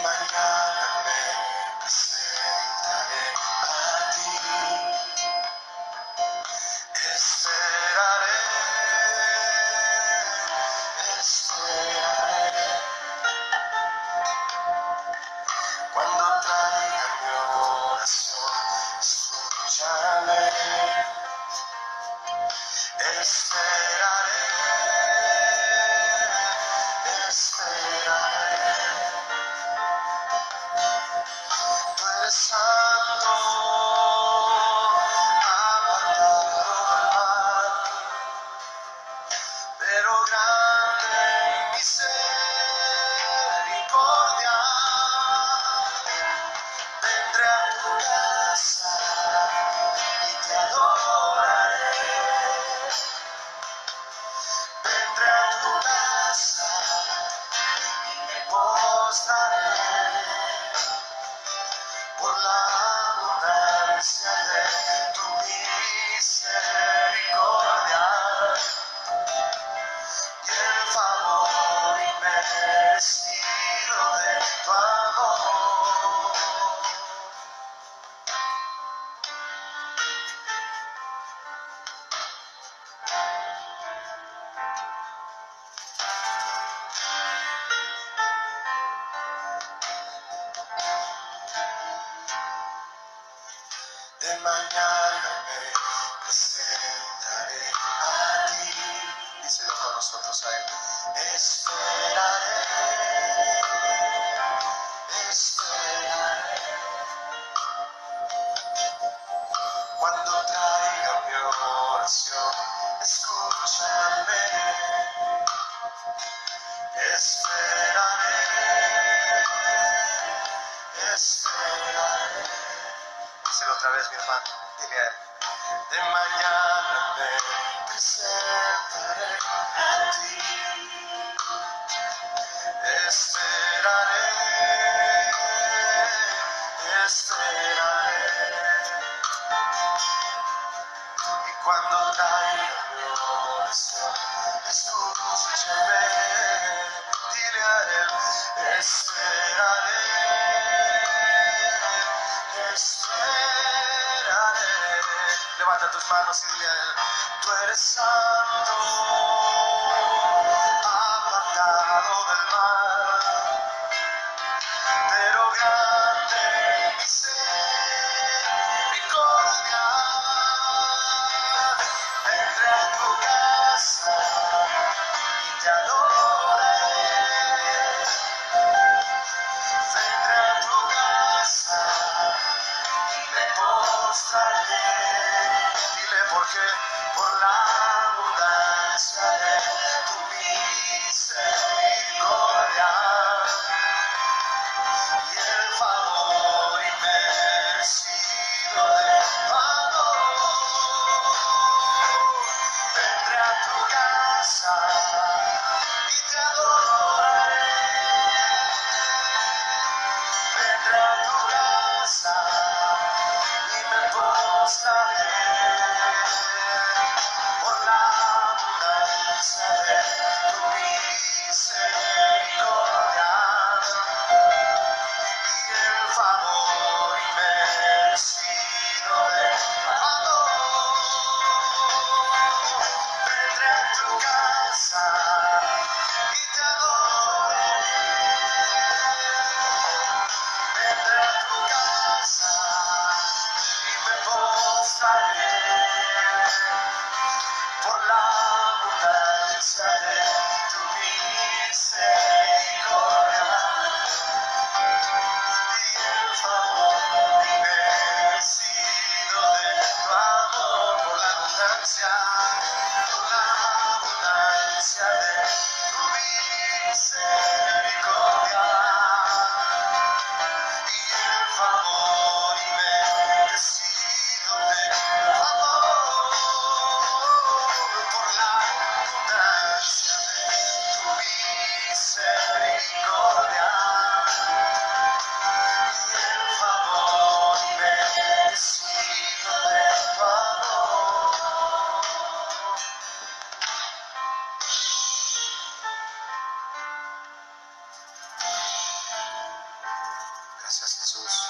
mañana me presentaré a ti. Esperaré, esperaré. Cuando traiga mi oración, escúchame. Esperaré, esperaré. Tú eres santo, apartado del mal, pero grande en misericordia. Vendré a tu casa y te adoraré. Vendré a tu casa y me postraré por la abundancia de tu misericordia y el favor inmerecido de tu amor. De mañana me presentaré a ti. Díselo con nosotros a él. Esperaré, esperaré. Cuando traiga mi oración, escúchame. Esperaré, esperaré. Díselo otra vez, mi hermano. Dile a él. De mañana me presentaré a ti. Esperaré, esperaré. Y cuando traiga mi oración, escúchame. Dile a él. Esperaré, esperaré. Levanta tus manos y dile a él. Tú eres santo, apartado del mal, pero grande en misericordia. Vendré a tu casa y te adoraré. Vendré a tu casa y me postraré. Dile por qué. Por la abundancia de tu misericordia y el favor inmerecido de tu amor. Vendré a tu casa y te adoraré. Vendré a tu casa y me postraré por Gracias, Jesús.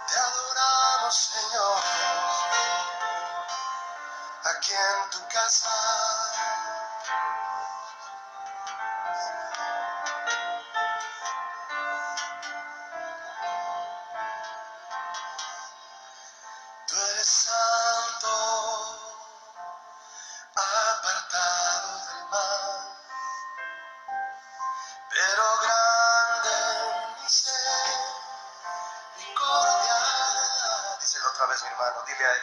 Te adoramos, Señor, aquí en tu casa. Tú eres santo, apartado del mal, pero grande en misericordia. Díselo otra vez, mi hermano, dile a él.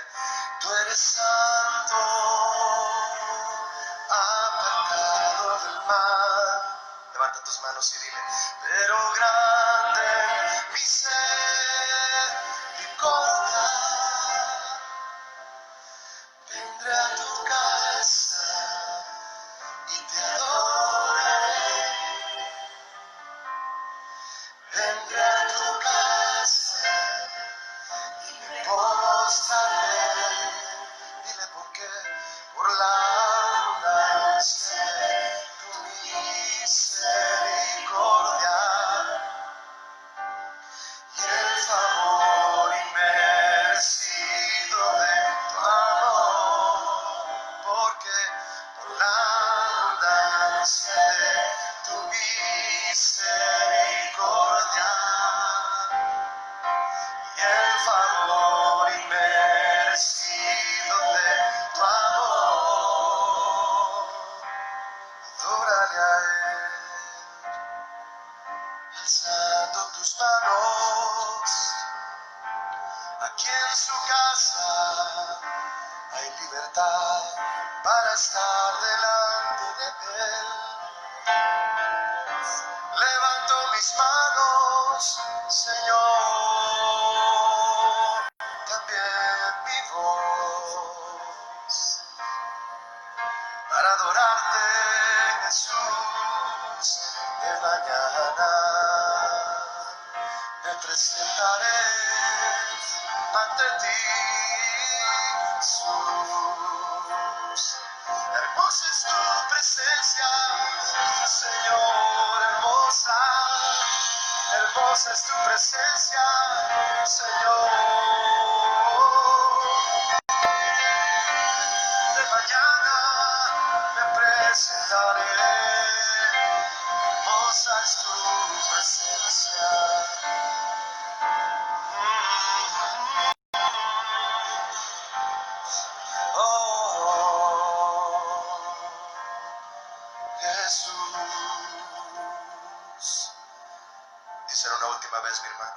Tú eres santo, apartado del mal. Levanta tus manos y dile, pero grande en misericordia. Vendré a tu casa y te adoraré. Vendré a tu casa y me postraré. Dile por qué. Por la abundancia de tu misericordia y el favor inmerecido de tu amor. Porque por la abundancia de tu misericordia y el favor inmerecido de tu amor, adórale a él, alzando tus manos. Aquí en su casa hay libertad para estar delante de él. Levanto mis manos, Señor, también mi voz, para adorarte, Jesús, de mañana. Me presentaré ante ti, Jesús. Hermosa es tu presencia, Señor, hermosa. Hermosa es tu presencia, Señor. De mañana me presentaré. Hermosa es tu presencia. Jesús. Díselo una última vez, mi hermano.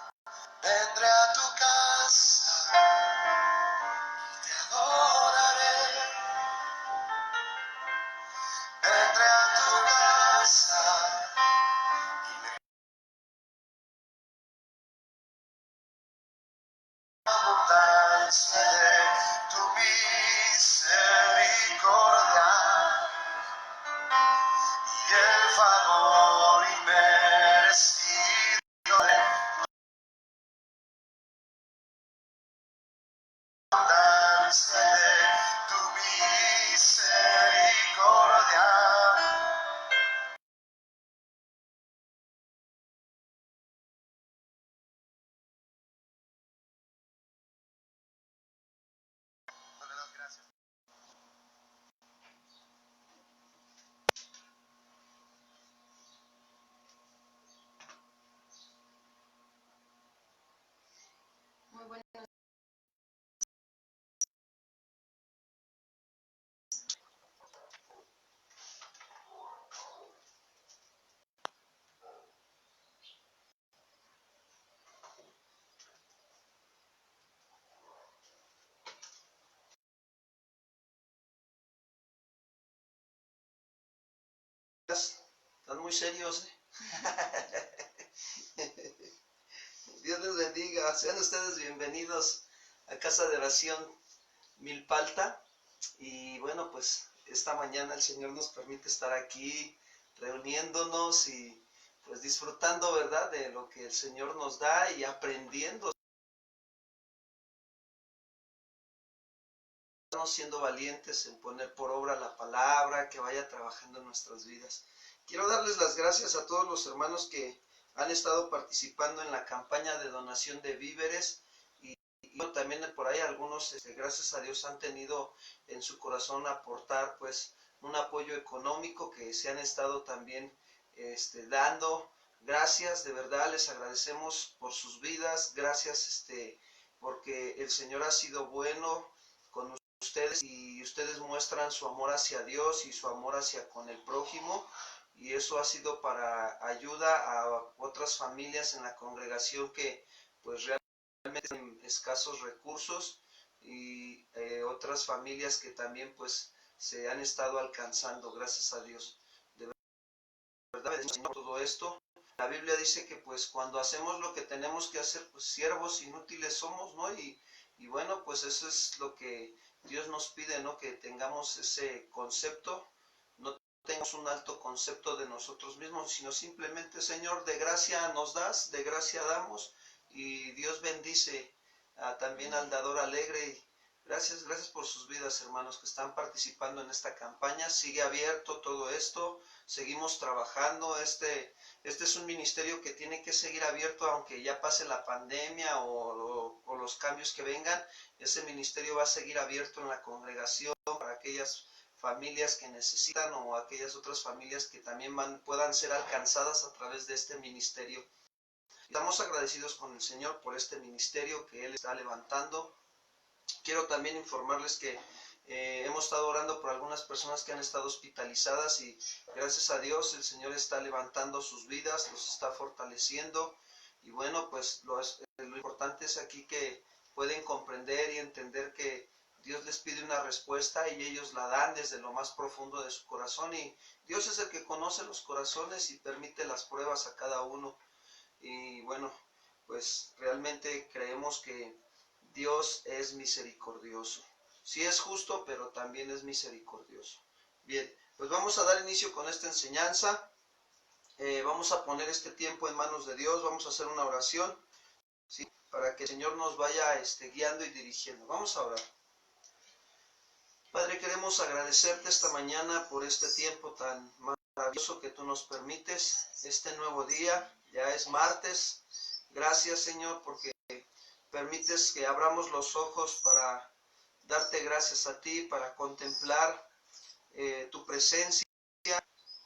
Vendré a tu casa y te adoraré. Vendré a tu casa y me abundancia de tu misericordia y el favor inmerecido de abundancia de tu misericordia. No le das gracias. Muy buenas. Están muy serios, Dios les bendiga. Sean ustedes bienvenidos a Casa de Oración Milpalta. Y bueno, pues esta mañana el Señor nos permite estar aquí reuniéndonos y pues disfrutando, ¿verdad?, de lo que el Señor nos da y aprendiendo ayudarnos siendo valientes en poner por obra la palabra, que vaya trabajando en nuestras vidas. Quiero darles las gracias a todos los hermanos que han estado participando en la campaña de donación de víveres y también por ahí algunos, gracias a Dios, han tenido en su corazón aportar pues un apoyo económico que se han estado también dando. Gracias, de verdad les agradecemos por sus vidas, gracias porque el Señor ha sido bueno con ustedes y ustedes muestran su amor hacia Dios y su amor hacia con el prójimo, y eso ha sido para ayuda a otras familias en la congregación que pues realmente tienen escasos recursos, y otras familias que también pues se han estado alcanzando, gracias a Dios. De verdad, Señor, todo esto. La Biblia dice que pues cuando hacemos lo que tenemos que hacer, pues siervos inútiles somos, ¿no? Y bueno, pues eso es lo que Dios nos pide, ¿no? Que tengamos ese concepto, no tengamos un alto concepto de nosotros mismos, sino simplemente, Señor, de gracia nos das, de gracia damos, y Dios bendice también al dador alegre. Y gracias por sus vidas, hermanos, que están participando en esta campaña. Sigue abierto todo esto, seguimos trabajando. Este es un ministerio que tiene que seguir abierto aunque ya pase la pandemia o los cambios que vengan. Ese ministerio va a seguir abierto en la congregación para aquellas familias que necesitan o aquellas otras familias que también puedan ser alcanzadas a través de este ministerio. Estamos agradecidos con el Señor por este ministerio que Él está levantando. Quiero también informarles que hemos estado orando por algunas personas que han estado hospitalizadas y gracias a Dios el Señor está levantando sus vidas, los está fortaleciendo. Y bueno, pues lo importante es aquí que pueden comprender y entender que Dios les pide una respuesta y ellos la dan desde lo más profundo de su corazón, y Dios es el que conoce los corazones y permite las pruebas a cada uno. Y bueno, pues realmente creemos que Dios es misericordioso. Sí es justo, pero también es misericordioso. Bien, pues vamos a dar inicio con esta enseñanza. Vamos a poner este tiempo en manos de Dios. Vamos a hacer una oración, ¿sí? Para que el Señor nos vaya guiando y dirigiendo. Vamos a orar. Padre, queremos agradecerte esta mañana por este tiempo tan maravilloso que tú nos permites. Este nuevo día, ya es martes. Gracias, Señor, porque permites que abramos los ojos para darte gracias a ti, para contemplar tu presencia,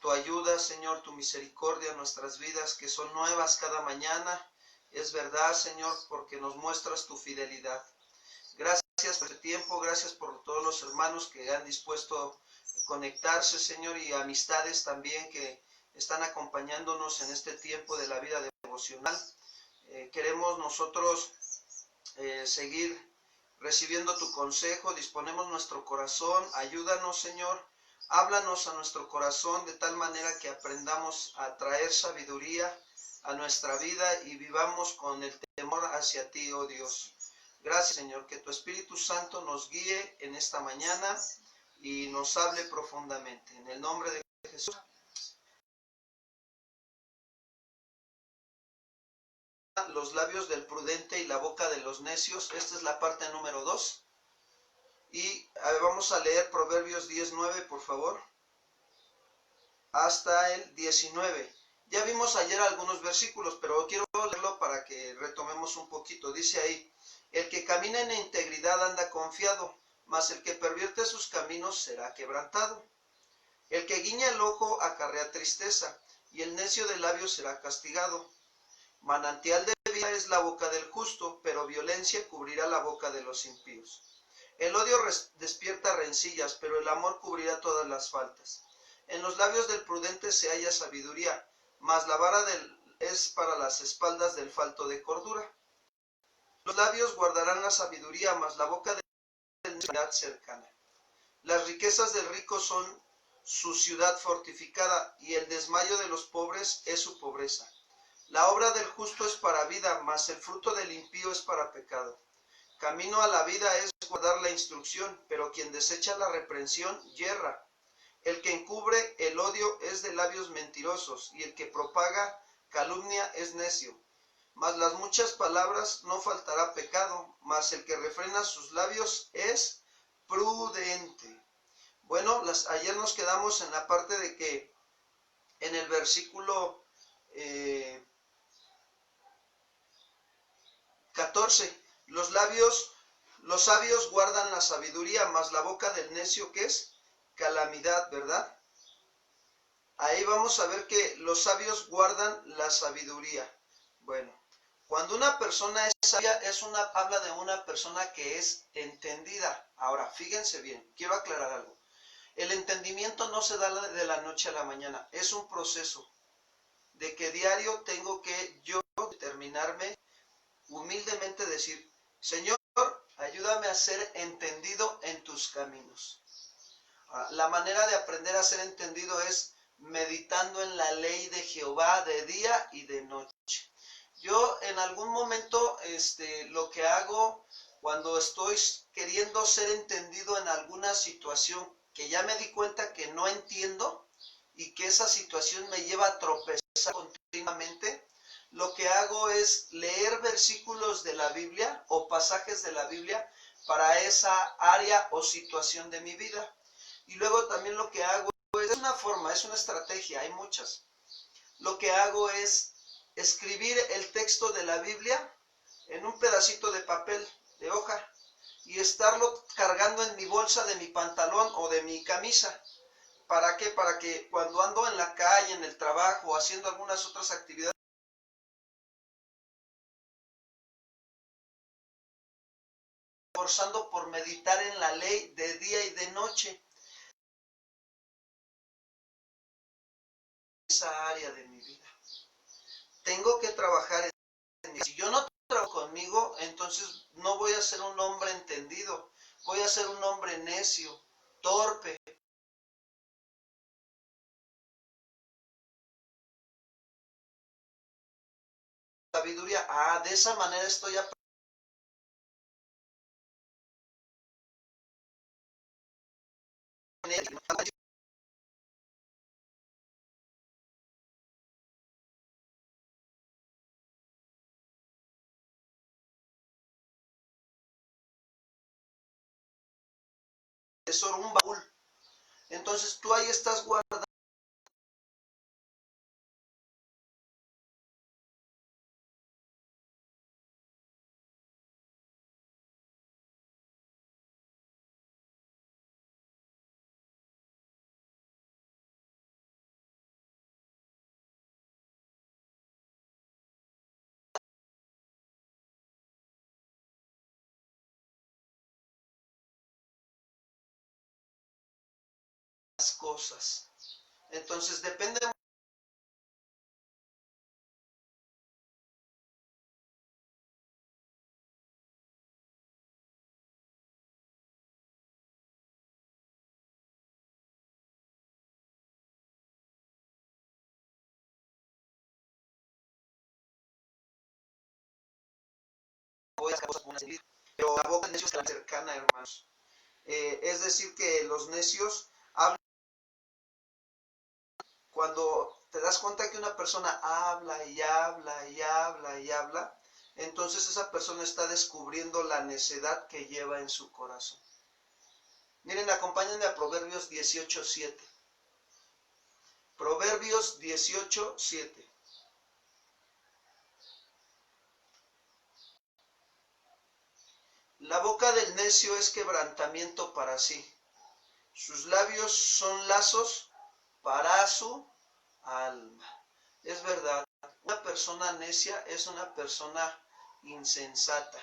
tu ayuda, Señor, tu misericordia en nuestras vidas, que son nuevas cada mañana. Es verdad, Señor, porque nos muestras tu fidelidad. Gracias por este tiempo, gracias por todos los hermanos que han dispuesto a conectarse, Señor, y amistades también que están acompañándonos en este tiempo de la vida devocional. Queremos nosotros seguir recibiendo tu consejo, disponemos nuestro corazón, ayúdanos, Señor, háblanos a nuestro corazón de tal manera que aprendamos a traer sabiduría a nuestra vida y vivamos con el temor hacia ti, oh Dios. Gracias, Señor, que tu Espíritu Santo nos guíe en esta mañana y nos hable profundamente. En el nombre de Jesús. Los labios del prudente y la boca de los necios. Esta es la parte número 2. Y vamos a leer Proverbios 19, por favor, hasta el 19. Ya vimos ayer algunos versículos, pero quiero leerlo para que retomemos un poquito. Dice ahí: el que camina en integridad anda confiado, mas el que pervierte sus caminos será quebrantado. El que guiña el ojo acarrea tristeza, y el necio de labios será castigado. Manantial de vida es la boca del justo, pero violencia cubrirá la boca de los impíos. El odio despierta rencillas, pero el amor cubrirá todas las faltas. En los labios del prudente se halla sabiduría, mas la vara es para las espaldas del falto de cordura. Los labios guardarán la sabiduría, mas la boca del necio cercana. Las riquezas del rico son su ciudad fortificada, y el desmayo de los pobres es su pobreza. La obra del justo es para vida, mas el fruto del impío es para pecado. Camino a la vida es guardar la instrucción, pero quien desecha la reprensión yerra. El que encubre el odio es de labios mentirosos, y el que propaga calumnia es necio. Mas las muchas palabras no faltará pecado, mas el que refrena sus labios es prudente. Bueno, ayer nos quedamos en la parte de que en el versículo 14, los sabios guardan la sabiduría, mas la boca del necio, ¿qué es? Calamidad, ¿verdad? Ahí vamos a ver que los sabios guardan la sabiduría. Bueno, cuando una persona es sabia, habla de una persona que es entendida. Ahora, fíjense bien, quiero aclarar algo. El entendimiento no se da de la noche a la mañana, es un proceso de que diario tengo que yo determinarme, humildemente decir, Señor, ayúdame a ser entendido en tus caminos. Ahora, la manera de aprender a ser entendido es meditando en la ley de Jehová de día y de noche. Yo en algún momento lo que hago cuando estoy queriendo ser entendido en alguna situación que ya me di cuenta que no entiendo y que esa situación me lleva a tropezar continuamente, lo que hago es leer versículos de la Biblia o pasajes de la Biblia para esa área o situación de mi vida. Y luego también lo que hago es una forma, es una estrategia, hay muchas. Lo que hago es escribir el texto de la Biblia en un pedacito de papel, de hoja, y estarlo cargando en mi bolsa de mi pantalón o de mi camisa. ¿Para qué? Para que cuando ando en la calle, en el trabajo, o haciendo algunas otras actividades, esforzando por meditar en la ley de día y de noche. Esa área de mi vida. Tengo que trabajar en si yo no trabajo conmigo, entonces no voy a ser un hombre entendido, voy a ser un hombre necio, torpe. Sabiduría, de esa manera estoy aprendiendo. Es un baúl. Entonces tú ahí estás guardando. Las cosas. Entonces depende. Pero la boca del necio es la cercana, hermanos. Es decir, que los necios hablan. Cuando te das cuenta que una persona habla y habla y habla y habla, entonces esa persona está descubriendo la necedad que lleva en su corazón. Miren, acompáñenme a Proverbios 18:7. Proverbios 18:7. La boca del necio es quebrantamiento para sí. Sus labios son lazos para su alma. Es verdad, una persona necia es una persona insensata,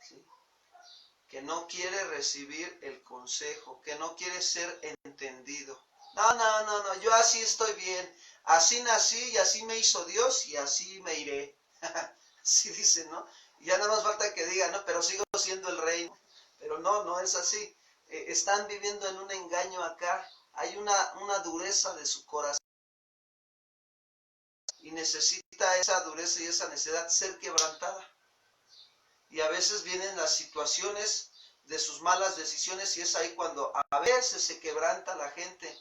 ¿sí? Que no quiere recibir el consejo, que no quiere ser entendido. No, yo así estoy bien, así nací y así me hizo Dios y así me iré. Así dice, ¿no? Y ya nada más falta que diga, no, pero sigo siendo el rey. Pero no es así. Están viviendo en un engaño acá. Hay una dureza de su corazón. Y necesita esa dureza y esa necedad ser quebrantada. Y a veces vienen las situaciones de sus malas decisiones y es ahí cuando a veces se quebranta la gente.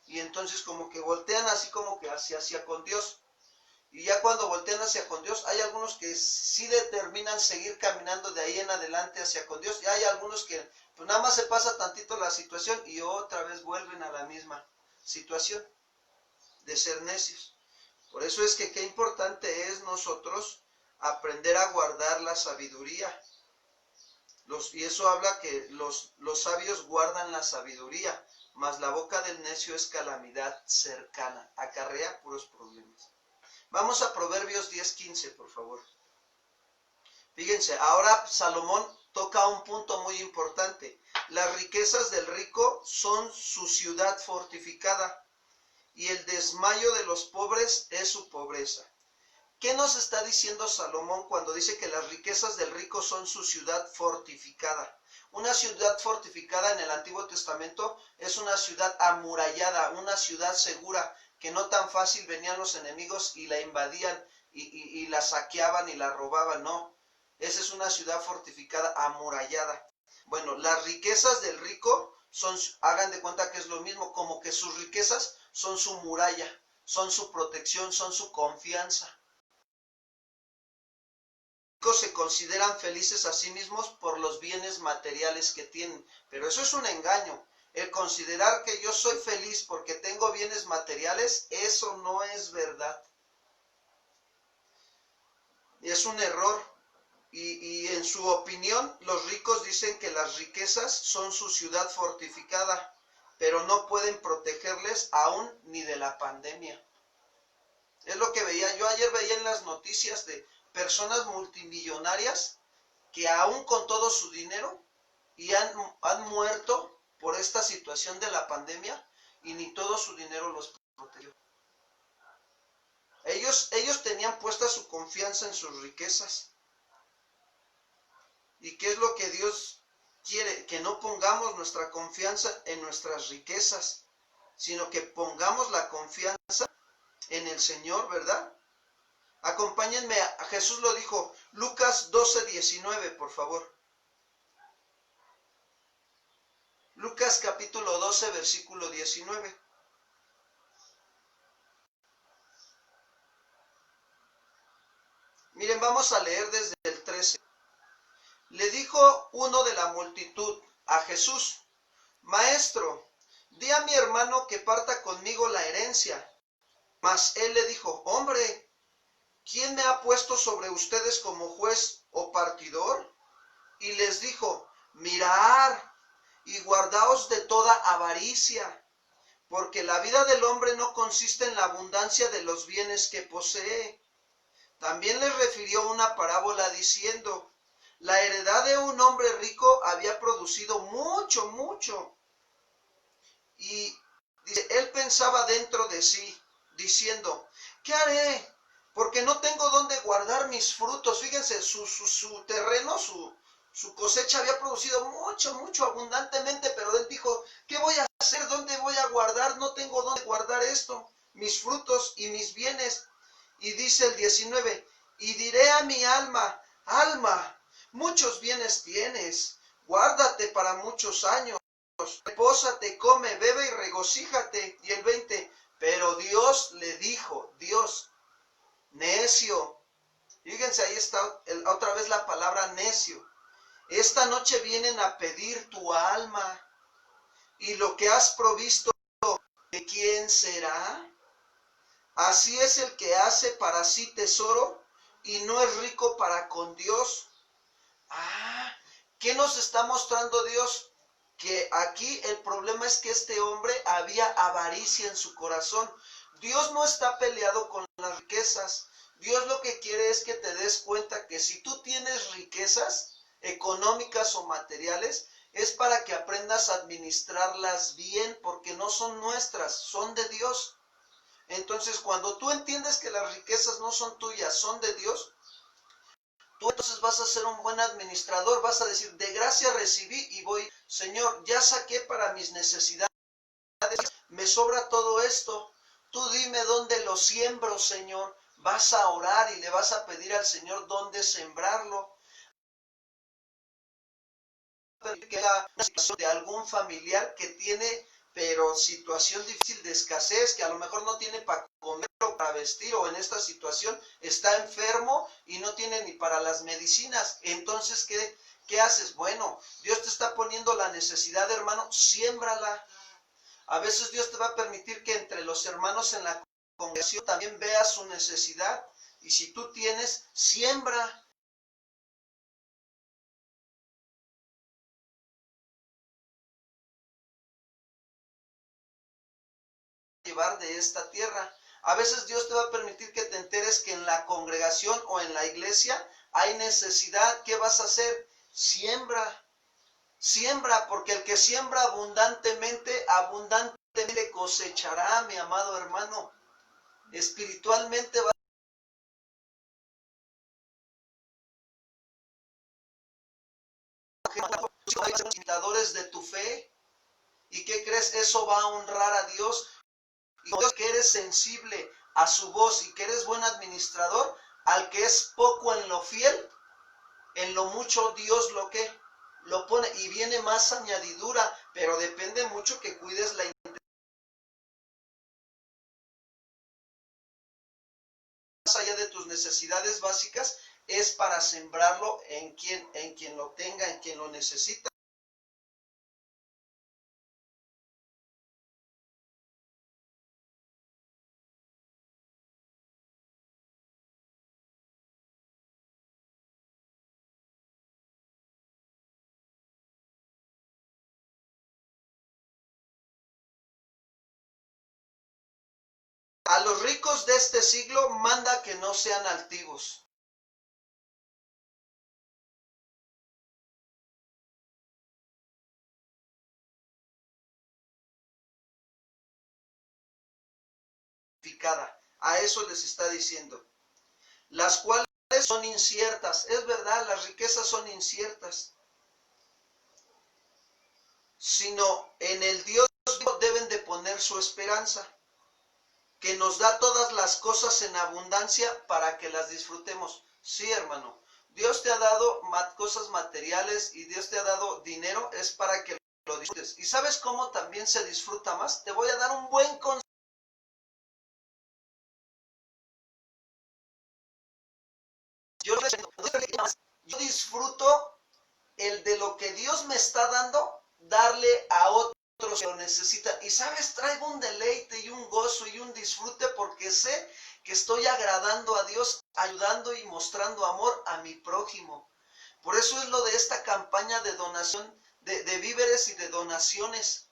Y entonces como que voltean así como que hacia con Dios. Y ya cuando voltean hacia con Dios, hay algunos que sí determinan seguir caminando de ahí en adelante hacia con Dios. Y hay algunos que pues nada más se pasa tantito la situación y otra vez vuelven a la misma situación de ser necios. Por eso es que qué importante es nosotros aprender a guardar la sabiduría. Y eso habla que los sabios guardan la sabiduría, mas la boca del necio es calamidad cercana, acarrea puros problemas. Vamos a Proverbios 10:15, por favor. Fíjense, ahora Salomón toca un punto muy importante. Las riquezas del rico son su ciudad fortificada y el desmayo de los pobres es su pobreza. ¿Qué nos está diciendo Salomón cuando dice que las riquezas del rico son su ciudad fortificada? Una ciudad fortificada en el Antiguo Testamento es una ciudad amurallada, una ciudad segura, que no tan fácil venían los enemigos y la invadían y la saqueaban y la robaban, no. Esa es una ciudad fortificada, amurallada. Bueno, las riquezas del rico son, hagan de cuenta que es lo mismo, como que sus riquezas son su muralla, son su protección, son su confianza. Se consideran felices a sí mismos por los bienes materiales que tienen, pero eso es un engaño. El considerar que yo soy feliz porque tengo bienes materiales, eso no es verdad. Es un error. Y en su opinión, los ricos dicen que las riquezas son su ciudad fortificada, pero no pueden protegerles aún ni de la pandemia. Es lo que veía. Yo ayer veía en las noticias de personas multimillonarias que aún con todo su dinero y han muerto por esta situación de la pandemia y ni todo su dinero los protegió. Ellos tenían puesta su confianza en sus riquezas. ¿Y qué es lo que Dios quiere? Que no pongamos nuestra confianza en nuestras riquezas, sino que pongamos la confianza en el Señor, ¿verdad? Acompáñenme, Jesús lo dijo, Lucas 12:19, por favor. Lucas capítulo 12, versículo 19. Miren, vamos a leer desde el 13. Le dijo uno de la multitud a Jesús, Maestro, di a mi hermano que parta conmigo la herencia. Mas él le dijo, Hombre, ¿quién me ha puesto sobre ustedes como juez o partidor? Y les dijo, Mirad y guardaos de toda avaricia, porque la vida del hombre no consiste en la abundancia de los bienes que posee. También les refirió una parábola diciendo, la heredad de un hombre rico había producido mucho. Y dice, él pensaba dentro de sí, diciendo, ¿qué haré? Porque no tengo dónde guardar mis frutos. Fíjense, su terreno, su cosecha había producido mucho, abundantemente, pero él dijo, ¿qué voy a hacer? ¿Dónde voy a guardar? No tengo dónde guardar esto, mis frutos y mis bienes. Y dice el 19, y diré a mi alma, alma, muchos bienes tienes, guárdate para muchos años, repósate, come, bebe y regocíjate. Y el 20, pero Dios le dijo, Dios, necio. Fíjense, ahí está otra vez la palabra necio. Esta noche vienen a pedir tu alma, y lo que has provisto, ¿de quién será? Así es el que hace para sí tesoro y no es rico para con Dios. ¿Qué nos está mostrando Dios? Que aquí el problema es que este hombre había avaricia en su corazón. Dios no está peleado con las riquezas. Dios lo que quiere es que te des cuenta que si tú tienes riquezas económicas o materiales, es para que aprendas a administrarlas bien, porque no son nuestras, son de Dios. Entonces, cuando tú entiendes que las riquezas no son tuyas, son de Dios, tú entonces vas a ser un buen administrador, vas a decir, de gracia recibí y voy, Señor, ya saqué para mis necesidades, me sobra todo esto, tú dime dónde lo siembro, Señor. Vas a orar y le vas a pedir al Señor dónde sembrarlo. Que haya una situación de algún familiar que tiene pero situación difícil de escasez, que a lo mejor no tiene para comer o para vestir, o en esta situación está enfermo y no tiene ni para las medicinas. Entonces, ¿qué haces? Bueno, Dios te está poniendo la necesidad, hermano, siémbrala. A veces Dios te va a permitir que entre los hermanos en la congregación también veas su necesidad. Y si tú tienes, siembra. Llevar de esta tierra. A veces Dios te va a permitir que te enteres que en la congregación o en la iglesia hay necesidad. ¿Qué vas a hacer? Siembra. Siembra, porque el que siembra abundantemente, abundantemente cosechará, mi amado hermano. Espiritualmente va a ser imitadores de tu fe. ¿Y qué crees? Eso va a honrar a Dios. Y Dios, que eres sensible a su voz y que eres buen administrador, al que es poco en lo fiel, en lo mucho Dios lo pone, y viene más añadidura, pero depende mucho que cuides la intención. Más allá de tus necesidades básicas, es para sembrarlo en quien lo tenga, en quien lo necesita. A los ricos de este siglo manda que no sean altivos. A eso les está diciendo. Las cuales son inciertas. Es verdad, las riquezas son inciertas. Sino en el Dios vivo deben de poner su esperanza, que nos da todas las cosas en abundancia para que las disfrutemos. Sí, hermano, Dios te ha dado cosas materiales y Dios te ha dado dinero, es para que lo disfrutes. ¿Y sabes cómo también se disfruta más? Te voy a dar un buen consejo. Yo disfruto el de lo que Dios me está dando, darle a otros que lo necesitan. Y sabes, traigo un deleite y un gozo y un disfrute porque sé que estoy agradando a Dios, ayudando y mostrando amor a mi prójimo. Por eso es lo de esta campaña de donación, de víveres y de donaciones.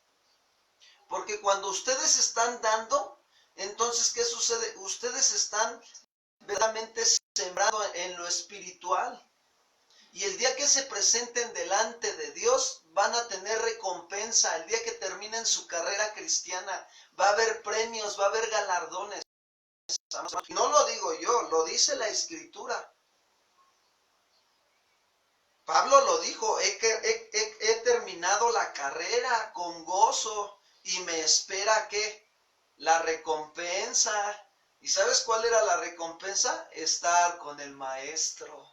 Porque cuando ustedes están dando, entonces, ¿qué sucede? Ustedes están verdaderamente sembrando en lo espiritual. Y el día que se presenten delante de Dios, van a tener recompensa. El día que terminen su carrera cristiana, va a haber premios, va a haber galardones. No lo digo yo, lo dice la Escritura. Pablo lo dijo, he terminado la carrera con gozo y me espera ¿qué? La recompensa. ¿Y sabes cuál era la recompensa? Estar con el Maestro.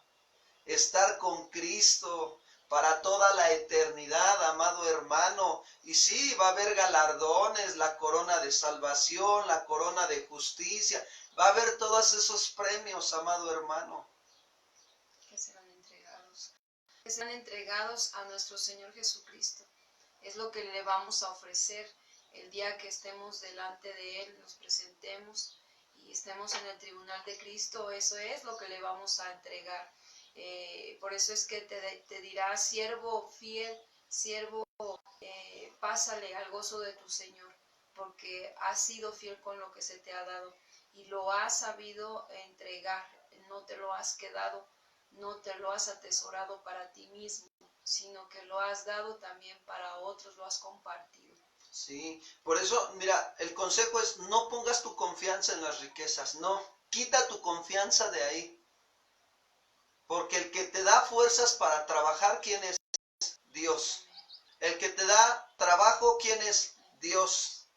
Estar con Cristo para toda la eternidad, amado hermano. Y sí, va a haber galardones, la corona de salvación, la corona de justicia, va a haber todos esos premios, amado hermano. Que serán entregados a nuestro Señor Jesucristo. Es lo que le vamos a ofrecer el día que estemos delante de Él, nos presentemos y estemos en el tribunal de Cristo. Eso es lo que le vamos a entregar. Por eso es que te dirá, siervo fiel, siervo, pásale al gozo de tu Señor, porque has sido fiel con lo que se te ha dado y lo has sabido entregar, no te lo has quedado, no te lo has atesorado para ti mismo, sino que lo has dado también para otros, lo has compartido. Sí, por eso, mira, el consejo es no pongas tu confianza en las riquezas, no, quita tu confianza de ahí. Porque el que te da fuerzas para trabajar, ¿quién es? Dios. El que te da trabajo, ¿quién es? Dios.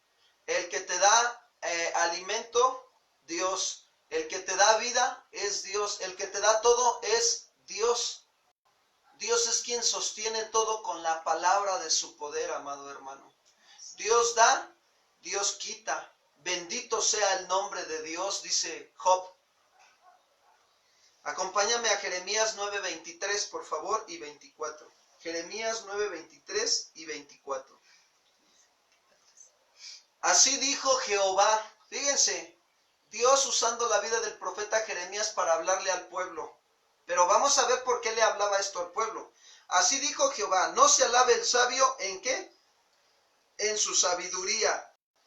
El que te da alimento, Dios. El que te da vida es Dios. El que te da todo es Dios. Dios es quien sostiene todo con la palabra de su poder, amado hermano. Dios da, Dios quita. Bendito sea el nombre de Dios, dice Job. Acompáñame a Jeremías 9:23, por favor, y 24. Jeremías 9:23 y 24. Así dijo Jehová. Fíjense, Dios usando la vida del profeta Jeremías para hablarle al pueblo. Pero vamos a ver por qué le hablaba esto al pueblo. Así dijo Jehová, no se alabe el sabio, ¿en qué? En su sabiduría.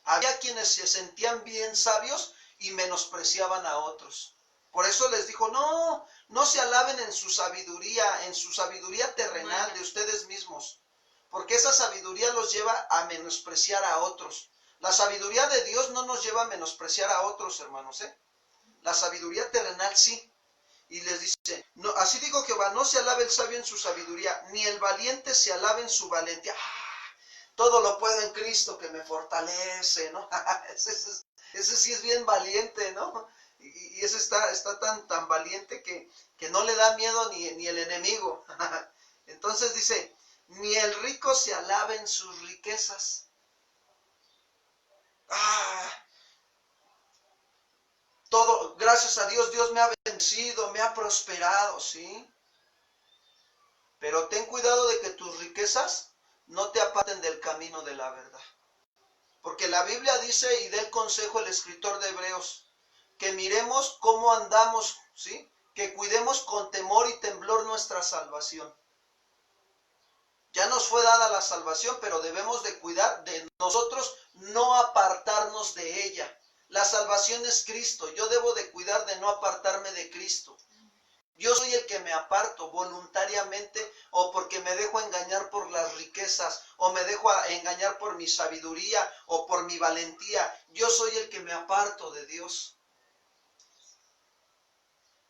Había quienes se sentían bien sabios y menospreciaban a otros. Por eso les dijo, no se alaben en su sabiduría terrenal de ustedes mismos. Porque esa sabiduría los lleva a menospreciar a otros. La sabiduría de Dios no nos lleva a menospreciar a otros, hermanos, ¿eh? La sabiduría terrenal sí. Y les dice, no, así digo Jehová, no se alabe el sabio en su sabiduría, ni el valiente se alabe en su valentía. Todo lo puedo en Cristo que me fortalece, ¿no? Ese sí es bien valiente, ¿no? Y ese está tan valiente que no le da miedo ni el enemigo. Entonces dice, ni el rico se alabe en sus riquezas. Todo, gracias a Dios, Dios me ha bendecido, me ha prosperado, ¿sí? Pero ten cuidado de que tus riquezas no te aparten del camino de la verdad. Porque la Biblia dice, y da el consejo el escritor de Hebreos, que miremos cómo andamos, ¿sí? Que cuidemos con temor y temblor nuestra salvación. Ya nos fue dada la salvación, pero debemos de cuidar de nosotros, no apartarnos de ella. La salvación es Cristo. Yo debo de cuidar de no apartarme de Cristo. Yo soy el que me aparto voluntariamente o porque me dejo engañar por las riquezas o me dejo engañar por mi sabiduría o por mi valentía. Yo soy el que me aparto de Dios.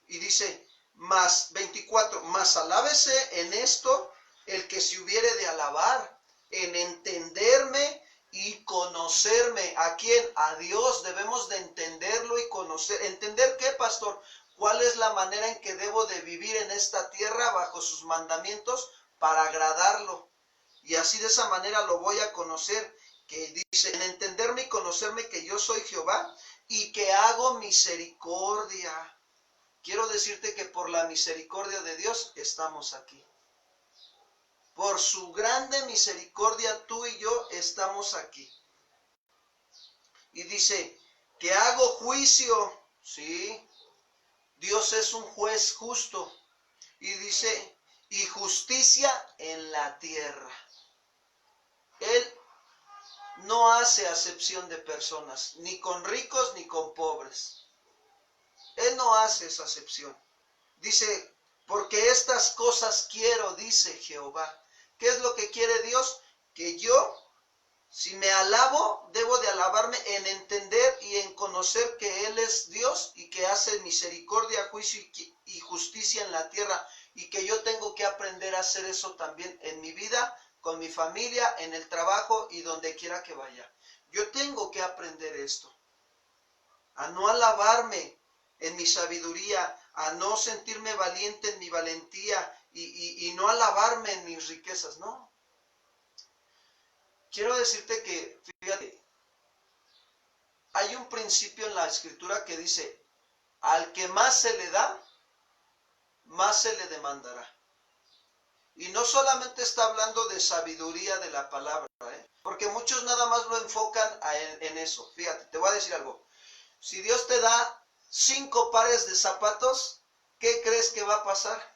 Y dice, más 24, más alábese en esto el que se hubiere de alabar, en entenderme y conocerme. ¿A quién? A Dios. Debemos de entenderlo y conocer. ¿Entender qué, pastor? ¿Cuál es la manera en que debo de vivir en esta tierra bajo sus mandamientos para agradarlo? Y así de esa manera lo voy a conocer. Que dice, en entenderme y conocerme que yo soy Jehová y que hago misericordia. Quiero decirte que por la misericordia de Dios estamos aquí. Por su grande misericordia tú y yo estamos aquí. Y dice, que hago juicio, ¿sí? Dios es un juez justo. Y dice, y justicia en la tierra. Él no hace acepción de personas, ni con ricos ni con pobres. Él no hace esa acepción. Dice, porque estas cosas quiero, dice Jehová. ¿Qué es lo que quiere Dios? Que yo, si me alabo, debo de alabarme en entender y en conocer que Él es Dios y que hace misericordia, juicio y justicia en la tierra. Y que yo tengo que aprender a hacer eso también en mi vida, con mi familia, en el trabajo y donde quiera que vaya. Yo tengo que aprender esto. A no alabarme en mi sabiduría, a no sentirme valiente en mi valentía y no alabarme en mis riquezas, no. Quiero decirte que, fíjate, hay un principio en la Escritura que dice, al que más se le da, más se le demandará. Y no solamente está hablando de sabiduría de la palabra, porque muchos nada más lo enfocan en eso. Fíjate, te voy a decir algo. Si Dios te da 5 pares de zapatos, ¿qué crees que va a pasar?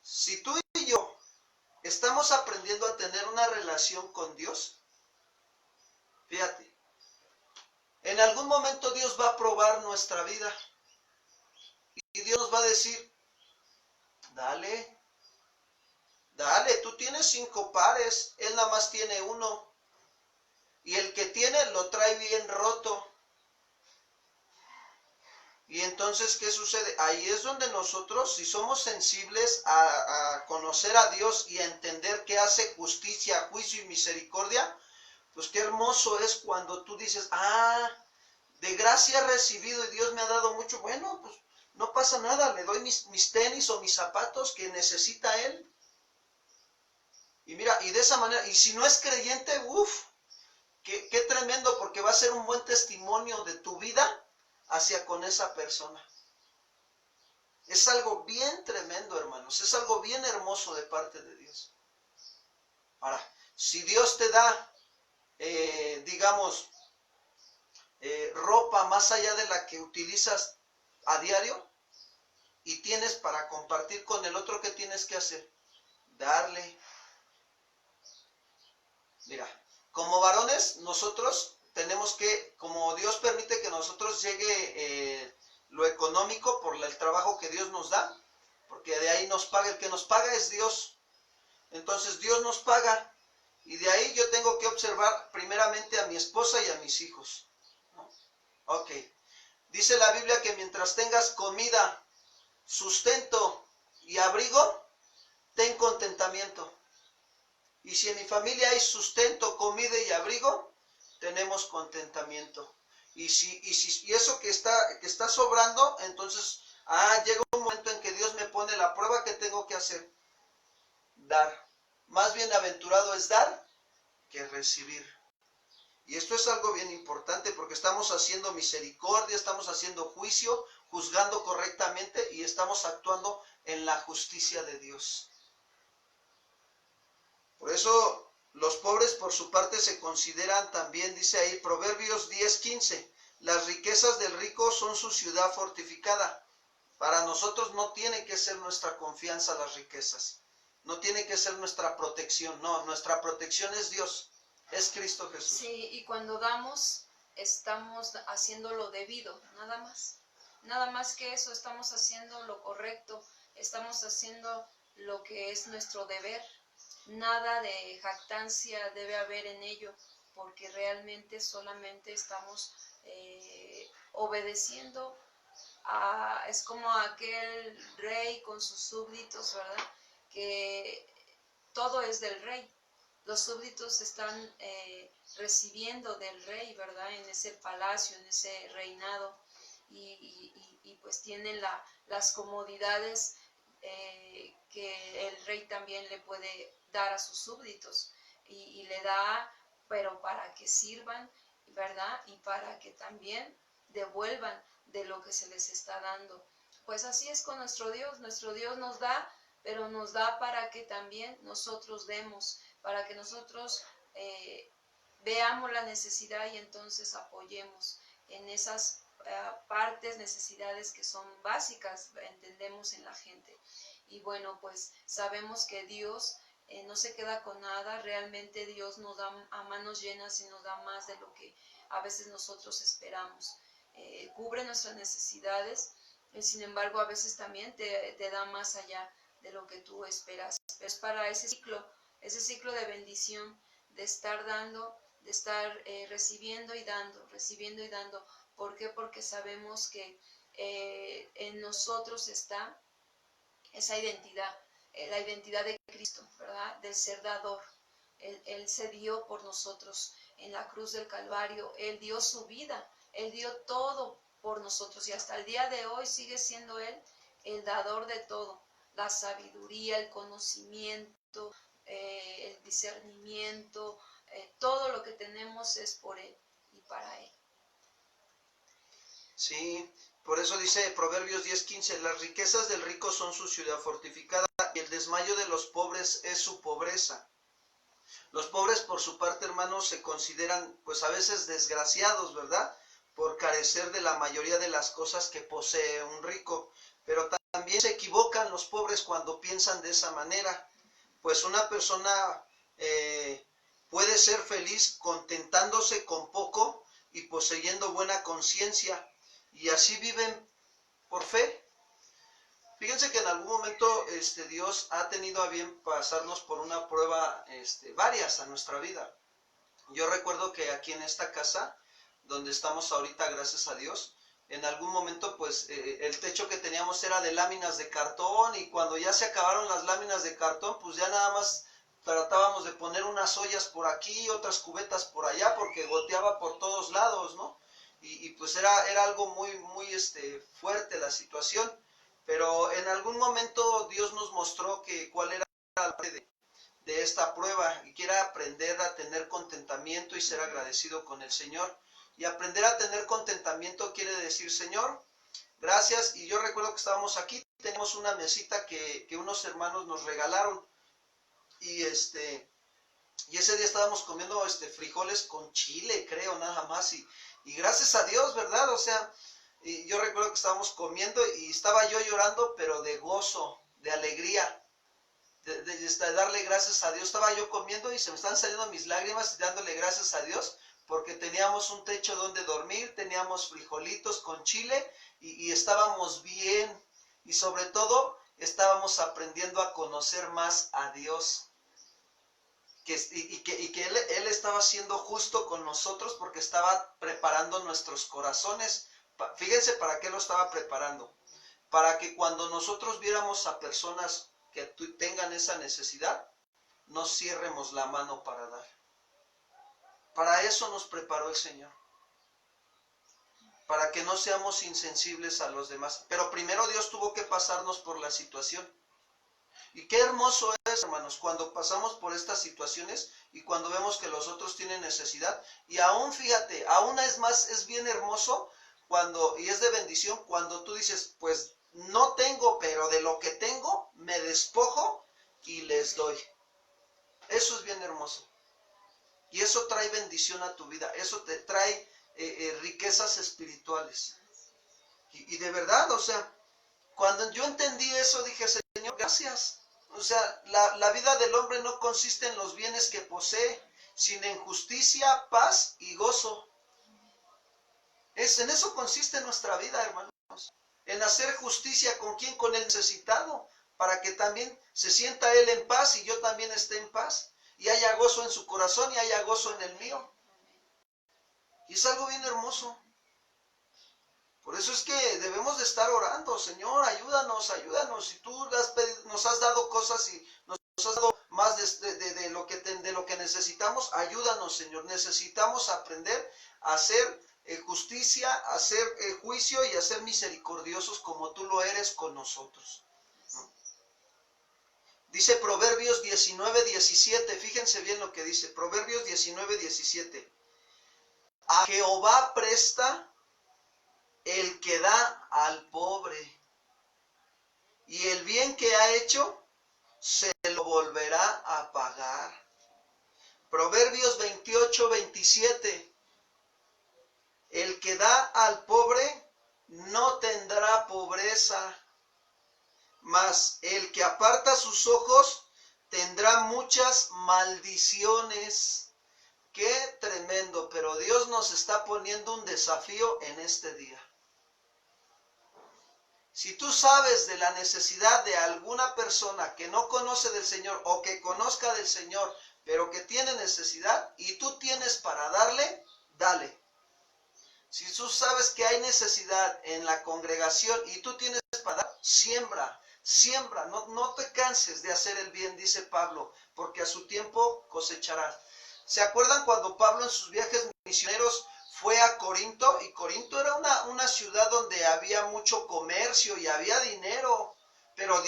Si tú y yo estamos aprendiendo a tener una relación con Dios, fíjate, en algún momento Dios va a probar nuestra vida y Dios nos va a decir, dale, tú tienes 5 pares, Él nada más tiene 1 y el que tiene lo trae bien roto. Y entonces, ¿qué sucede? Ahí es donde nosotros, si somos sensibles a conocer a Dios y a entender que hace justicia, juicio y misericordia, pues qué hermoso es cuando tú dices, de gracia he recibido y Dios me ha dado mucho. Bueno, pues no pasa nada, le doy mis tenis o mis zapatos que necesita Él. Y mira, y de esa manera, y si no es creyente, uff, qué tremendo, porque va a ser un buen testimonio de tu vida hacia con esa persona. Es algo bien tremendo, hermanos, es algo bien hermoso de parte de Dios. Ahora, si Dios te da, digamos, ropa más allá de la que utilizas a diario y tienes para compartir con el otro, ¿qué tienes que hacer? Darle. Mira, como varones, nosotros tenemos que, como Dios permite que nosotros llegue lo económico por el trabajo que Dios nos da, porque de ahí nos paga, el que nos paga es Dios. Entonces Dios nos paga y de ahí yo tengo que observar primeramente a mi esposa y a mis hijos, ¿no? Ok, dice la Biblia que mientras tengas comida, sustento y abrigo, ten contentamiento. Y si en mi familia hay sustento, comida y abrigo, tenemos contentamiento. Y eso que está sobrando, entonces, llega un momento en que Dios me pone la prueba que tengo que hacer. Dar. Más bienaventurado es dar que recibir. Y esto es algo bien importante porque estamos haciendo misericordia, estamos haciendo juicio, juzgando correctamente y estamos actuando en la justicia de Dios. Por eso los pobres por su parte se consideran también, dice ahí Proverbios 10:15, las riquezas del rico son su ciudad fortificada. Para nosotros no tiene que ser nuestra confianza las riquezas, no tiene que ser nuestra protección, no, nuestra protección es Dios, es Cristo Jesús. Sí, y cuando damos, estamos haciendo lo debido, nada más. Nada más que eso, estamos haciendo lo correcto, estamos haciendo lo que es nuestro deber. Nada de jactancia debe haber en ello, porque realmente solamente estamos obedeciendo es como aquel rey con sus súbditos, ¿verdad? Que todo es del rey. Los súbditos están recibiendo del rey, ¿verdad? En ese palacio, en ese reinado, y pues tienen las comodidades que el rey también le puede dar a sus súbditos, y le da, pero para que sirvan, ¿verdad? Y para que también devuelvan de lo que se les está dando. Pues así es con nuestro Dios nos da, pero nos da para que también nosotros demos, para que nosotros veamos la necesidad y entonces apoyemos en esas partes, necesidades que son básicas, entendemos en la gente. Y bueno, pues sabemos que Dios no se queda con nada, realmente Dios nos da a manos llenas y nos da más de lo que a veces nosotros esperamos. Cubre nuestras necesidades, sin embargo a veces también te da más allá de lo que tú esperas. Es para ese ciclo de bendición, de estar dando, de estar recibiendo y dando. ¿Por qué? Porque sabemos que en nosotros está esa identidad, la identidad de Cristo, ¿verdad? Del ser dador. Él se dio por nosotros en la cruz del Calvario, Él dio su vida, Él dio todo por nosotros y hasta el día de hoy sigue siendo Él el dador de todo, la sabiduría, el conocimiento, el discernimiento, todo lo que tenemos es por Él y para Él. Sí, por eso dice Proverbios 10:15, las riquezas del rico son su ciudad fortificada y el desmayo de los pobres es su pobreza. Los pobres por su parte, hermanos, se consideran pues a veces desgraciados, ¿verdad? Por carecer de la mayoría de las cosas que posee un rico. Pero también se equivocan los pobres cuando piensan de esa manera. Pues una persona puede ser feliz contentándose con poco y poseyendo buena conciencia. Y así viven por fe. Fíjense que en algún momento Dios ha tenido a bien pasarnos por una prueba, varias a nuestra vida. Yo recuerdo que aquí en esta casa, donde estamos ahorita, gracias a Dios, en algún momento pues el techo que teníamos era de láminas de cartón y cuando ya se acabaron las láminas de cartón, pues ya nada más tratábamos de poner unas ollas por aquí, otras cubetas por allá, porque goteaba por todos lados, ¿no? Y pues era algo muy fuerte la situación. Pero en algún momento Dios nos mostró que cuál era la parte de esta prueba y quiera aprender a tener contentamiento y ser agradecido con el Señor. Y aprender a tener contentamiento quiere decir, Señor, gracias. Y yo recuerdo que estábamos aquí, teníamos una mesita que unos hermanos nos regalaron. Y ese día estábamos comiendo frijoles con chile, creo, nada más. Y gracias a Dios, ¿verdad? O sea, y yo recuerdo que estábamos comiendo y estaba yo llorando, pero de gozo, de alegría, de darle gracias a Dios. Estaba yo comiendo y se me están saliendo mis lágrimas dándole gracias a Dios porque teníamos un techo donde dormir, teníamos frijolitos con chile y estábamos bien. Y sobre todo, estábamos aprendiendo a conocer más a Dios. Y que él estaba siendo justo con nosotros porque estaba preparando nuestros corazones. Fíjense para qué lo estaba preparando. Para que cuando nosotros viéramos a personas que tengan esa necesidad, no cierremos la mano para dar. Para eso nos preparó el Señor. Para que no seamos insensibles a los demás. Pero primero Dios tuvo que pasarnos por la situación. Y qué hermoso es, hermanos, cuando pasamos por estas situaciones y cuando vemos que los otros tienen necesidad. Y aún, fíjate, aún es bien hermoso y es de bendición cuando tú dices, pues no tengo, pero de lo que tengo me despojo y les doy. Eso es bien hermoso. Y eso trae bendición a tu vida. Eso te trae riquezas espirituales. Y de verdad, o sea, cuando yo entendí eso, dije, Señor, gracias. O sea, la vida del hombre no consiste en los bienes que posee, sino en justicia, paz y gozo. En eso consiste nuestra vida, hermanos. En hacer justicia ¿con quién? Con el necesitado, para que también se sienta él en paz y yo también esté en paz. Y haya gozo en su corazón y haya gozo en el mío. Y es algo bien hermoso. Por eso es que debemos de estar orando, Señor, ayúdanos, ayúdanos. Si tú nos has dado cosas y nos has dado más de lo que necesitamos, ayúdanos, Señor. Necesitamos aprender a hacer justicia, a hacer juicio y a ser misericordiosos como tú lo eres con nosotros. Dice Proverbios 19:17, fíjense bien lo que dice, Proverbios 19:17. A Jehová presta el que da al pobre, y el bien que ha hecho se lo volverá a pagar. Proverbios 28:27. El que da al pobre no tendrá pobreza, mas el que aparta sus ojos tendrá muchas maldiciones. Qué tremendo, pero Dios nos está poniendo un desafío en este día. Si tú sabes de la necesidad de alguna persona que no conoce del Señor o que conozca del Señor, pero que tiene necesidad y tú tienes para darle, dale. Si tú sabes que hay necesidad en la congregación y tú tienes para dar, siembra, siembra. No te canses de hacer el bien, dice Pablo, porque a su tiempo cosecharás. ¿Se acuerdan cuando Pablo en sus viajes misioneros fue a Corinto? Y Corinto era una ciudad donde había mucho comercio y había dinero. Pero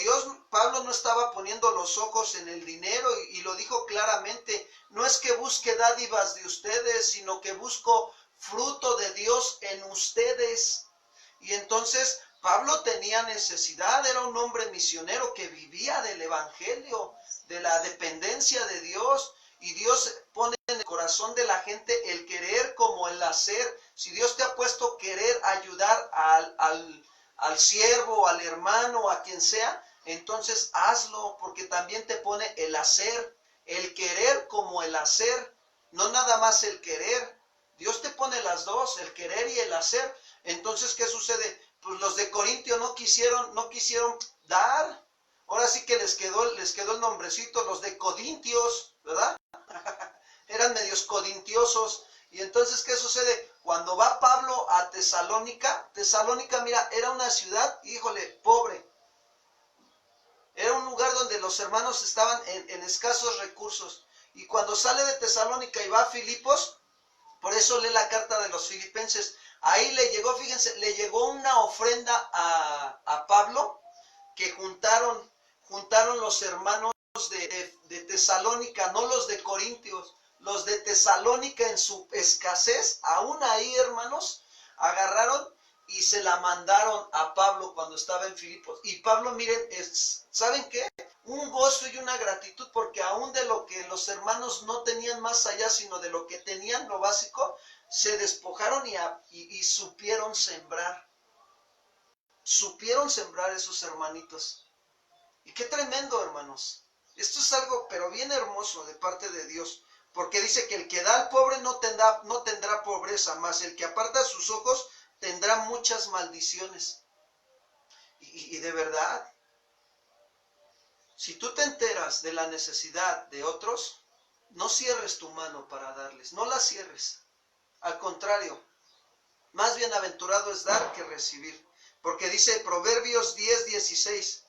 Pablo no estaba poniendo los ojos en el dinero y lo dijo claramente. No es que busque dádivas de ustedes, sino que busco fruto de Dios en ustedes. Y entonces Pablo tenía necesidad, era un hombre misionero que vivía del evangelio, de la dependencia de Dios. Y Dios pone en el corazón de la gente el querer como el hacer. Si Dios te ha puesto querer ayudar al siervo, al hermano, a quien sea, entonces hazlo, porque también te pone el hacer, el querer como el hacer, no nada más el querer. Dios te pone las dos, el querer y el hacer. Entonces, ¿qué sucede? Pues los de Corintio no quisieron dar. Ahora sí que les quedó el nombrecito, los de Codintios, ¿verdad? Eran medios codintiosos. Y entonces, ¿qué sucede? Cuando va Pablo a Tesalónica, mira, era una ciudad, híjole, pobre. Era un lugar donde los hermanos estaban en escasos recursos. Y cuando sale de Tesalónica y va a Filipos, por eso lee la carta de los filipenses, ahí le llegó, fíjense, le llegó una ofrenda a Pablo que juntaron los hermanos de Tesalónica, no los de Corintios, los de Tesalónica en su escasez, aún ahí, hermanos, agarraron y se la mandaron a Pablo cuando estaba en Filipos. Y Pablo, miren, ¿saben qué? Un gozo y una gratitud, porque aún de lo que los hermanos no tenían más allá, sino de lo que tenían, lo básico, se despojaron y supieron sembrar. Supieron sembrar esos hermanitos. Y qué tremendo, hermanos. Esto es algo, pero bien hermoso de parte de Dios. Porque dice que el que da al pobre no tendrá pobreza, mas el que aparta sus ojos tendrá muchas maldiciones. Y de verdad, si tú te enteras de la necesidad de otros, no cierres tu mano para darles, no la cierres. Al contrario, más bienaventurado es dar que recibir. Porque dice Proverbios 10:16,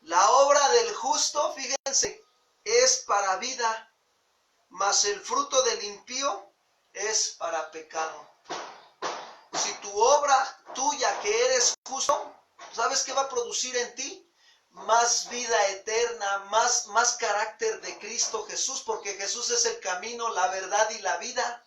la obra del justo, fíjense, es para vida, mas el fruto del impío es para pecado. Si tu obra tuya que eres justo, ¿sabes qué va a producir en ti? Más vida eterna, más carácter de Cristo Jesús, porque Jesús es el camino, la verdad y la vida.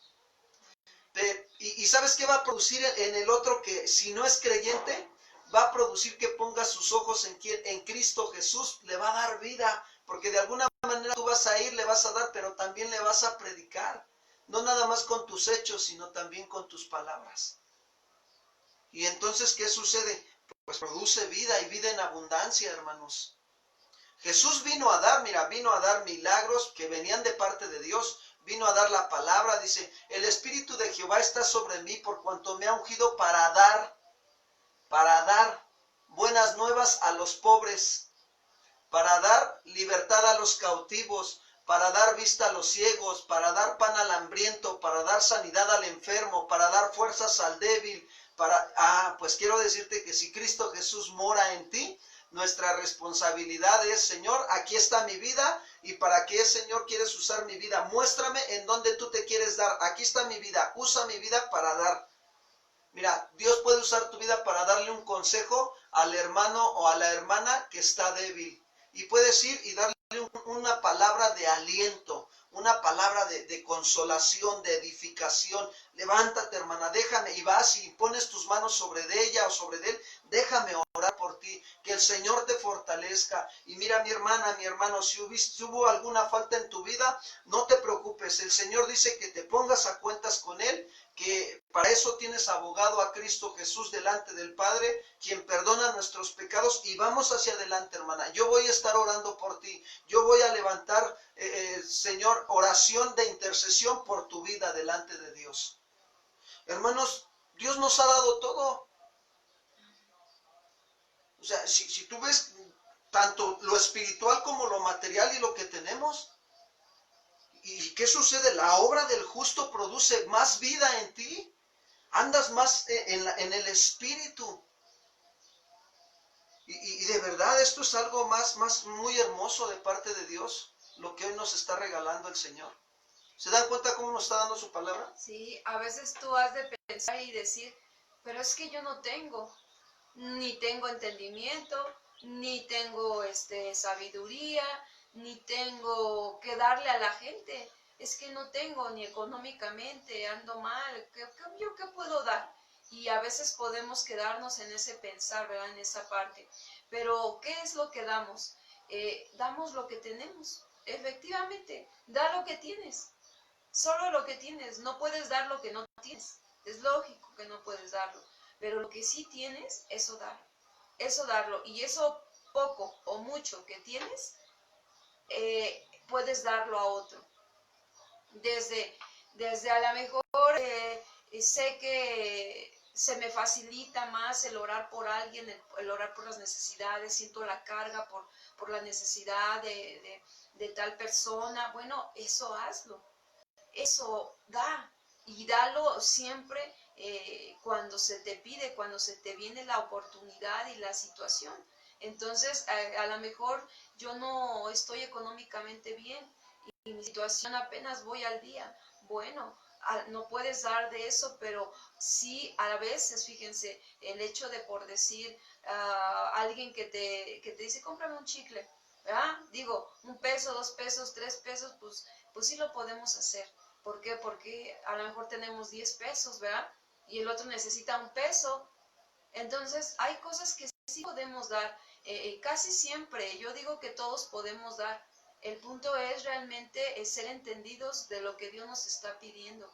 ¿Y sabes qué va a producir en el otro que si no es creyente? Va a producir que ponga sus ojos en Cristo Jesús, le va a dar vida, porque de alguna manera tú vas a ir, le vas a dar, pero también le vas a predicar, no nada más con tus hechos, sino también con tus palabras. Y entonces, ¿qué sucede? Pues produce vida y vida en abundancia, hermanos. Jesús vino a dar, vino a dar milagros que venían de parte de Dios, vino a dar la palabra, dice, el Espíritu de Jehová está sobre mí por cuanto me ha ungido para dar buenas nuevas a los pobres, para dar libertad a los cautivos, para dar vista a los ciegos, para dar pan al hambriento, para dar sanidad al enfermo, para dar fuerzas al débil, pues quiero decirte que si Cristo Jesús mora en ti, nuestra responsabilidad es, Señor, aquí está mi vida, y para qué, Señor, quieres usar mi vida, muéstrame en dónde tú te quieres dar, aquí está mi vida, usa mi vida para dar. Mira, Dios puede usar tu vida para darle un consejo al hermano o a la hermana que está débil, y puedes ir y darle una palabra de aliento, una palabra de consolación, de edificación. Levántate, hermana, déjame, y vas y pones tus manos sobre ella o sobre él, déjame orar por ti, que el Señor te fortalezca. Y mira, mi hermana, mi hermano, si hubo alguna falta en tu vida, no te preocupes, el Señor dice que te pongas a cuentas con él, que para eso tienes abogado a Cristo Jesús delante del Padre, quien perdona nuestros pecados, y vamos hacia adelante, hermana. Yo voy a estar orando por ti, yo voy a levantar, Señor, oración de intercesión por tu vida delante de Dios. Hermanos, Dios nos ha dado todo. O sea, si tú ves tanto lo espiritual como lo material y lo que tenemos, ¿y qué sucede? La obra del justo produce más vida en ti. Andas más en el espíritu. Y de verdad esto es algo más muy hermoso de parte de Dios, lo que hoy nos está regalando el Señor. ¿Se dan cuenta cómo nos está dando su palabra? Sí, a veces tú has de pensar y decir, pero es que yo no tengo, ni tengo entendimiento, ni tengo sabiduría, ni tengo que darle a la gente. Es que no tengo ni económicamente, ando mal, ¿yo qué puedo dar? Y a veces podemos quedarnos en ese pensar, ¿verdad? En esa parte. Pero, ¿qué es lo que damos? Damos lo que tenemos. Efectivamente, da lo que tienes. Solo lo que tienes. No puedes dar lo que no tienes. Es lógico que no puedes darlo. Pero lo que sí tienes, eso darlo. Eso darlo. Y eso poco o mucho que tienes, puedes darlo a otro. Desde a lo mejor sé que se me facilita más el orar por alguien, el orar por las necesidades, siento la carga por la necesidad de tal persona. Bueno, eso hazlo, eso da, y dalo siempre cuando se te pide, cuando se te viene la oportunidad y la situación. Entonces, a lo mejor yo no estoy económicamente bien, y mi situación apenas voy al día. Bueno, no puedes dar de eso, pero sí a veces, fíjense, el hecho de por decir alguien que te dice, cómprame un chicle, ¿verdad? Digo, 1 peso, 2 pesos, 3 pesos, pues sí lo podemos hacer. ¿Por qué? Porque a lo mejor tenemos 10 pesos, ¿verdad? Y el otro necesita 1 peso. Entonces, hay cosas que sí podemos dar, casi siempre. Yo digo que todos podemos dar. El punto es realmente ser entendidos de lo que Dios nos está pidiendo,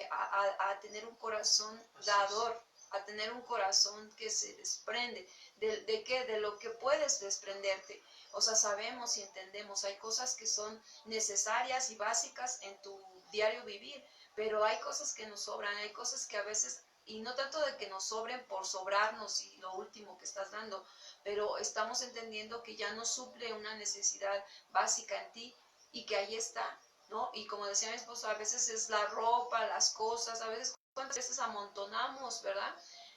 a tener un corazón dador, a tener un corazón que se desprende. ¿De qué? De lo que puedes desprenderte. O sea, sabemos y entendemos, hay cosas que son necesarias y básicas en tu diario vivir, pero hay cosas que nos sobran, hay cosas que a veces, y no tanto de que nos sobren por sobrarnos y lo último que estás dando, pero estamos entendiendo que ya no suple una necesidad básica en ti y que ahí está, ¿no? Y como decía mi esposo, a veces es la ropa, las cosas, a veces, ¿cuántas veces amontonamos, verdad?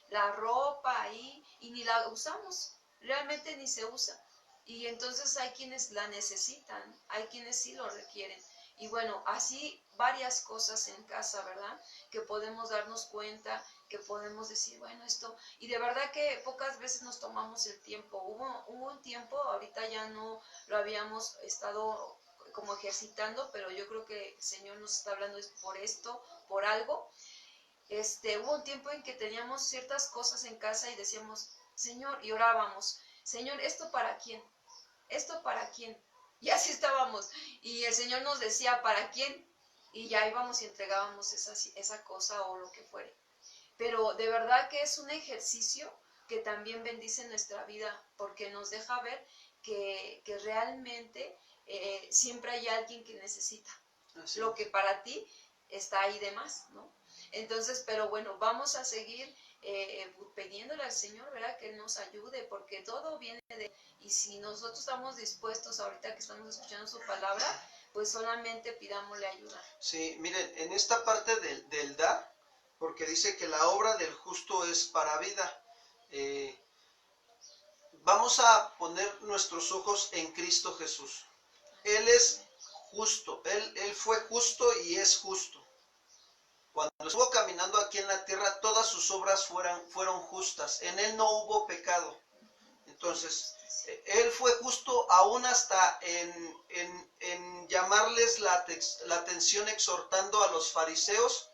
La ropa ahí y ni la usamos, realmente ni se usa. Y entonces hay quienes la necesitan, hay quienes sí lo requieren. Y bueno, así varias cosas en casa, ¿verdad? Que podemos darnos cuenta, que podemos decir, bueno, esto, y de verdad que pocas veces nos tomamos el tiempo. Hubo un tiempo, ahorita ya no lo habíamos estado como ejercitando, pero yo creo que el Señor nos está hablando por esto, por algo. Hubo un tiempo en que teníamos ciertas cosas en casa y decíamos, Señor, y orábamos, Señor, ¿esto para quién? ¿Esto para quién? Y así estábamos. Y el Señor nos decía, ¿para quién? Y ya íbamos y entregábamos esa cosa o lo que fuere. Pero de verdad que es un ejercicio que también bendice nuestra vida, porque nos deja ver que realmente siempre hay alguien que necesita lo que para ti está ahí de más, ¿no? Entonces, pero bueno, vamos a seguir pidiéndole al Señor, ¿verdad? Que nos ayude, porque todo viene de... Y si nosotros estamos dispuestos, ahorita que estamos escuchando su palabra, pues solamente pidámosle ayuda. Sí, miren, en esta parte del dar, porque dice que la obra del justo es para vida, vamos a poner nuestros ojos en Cristo Jesús. Él es justo, Él fue justo y es justo. Cuando estuvo caminando aquí en la tierra, todas sus obras fueron justas. En Él no hubo pecado. Entonces, Él fue justo aún hasta en llamarles la atención, exhortando a los fariseos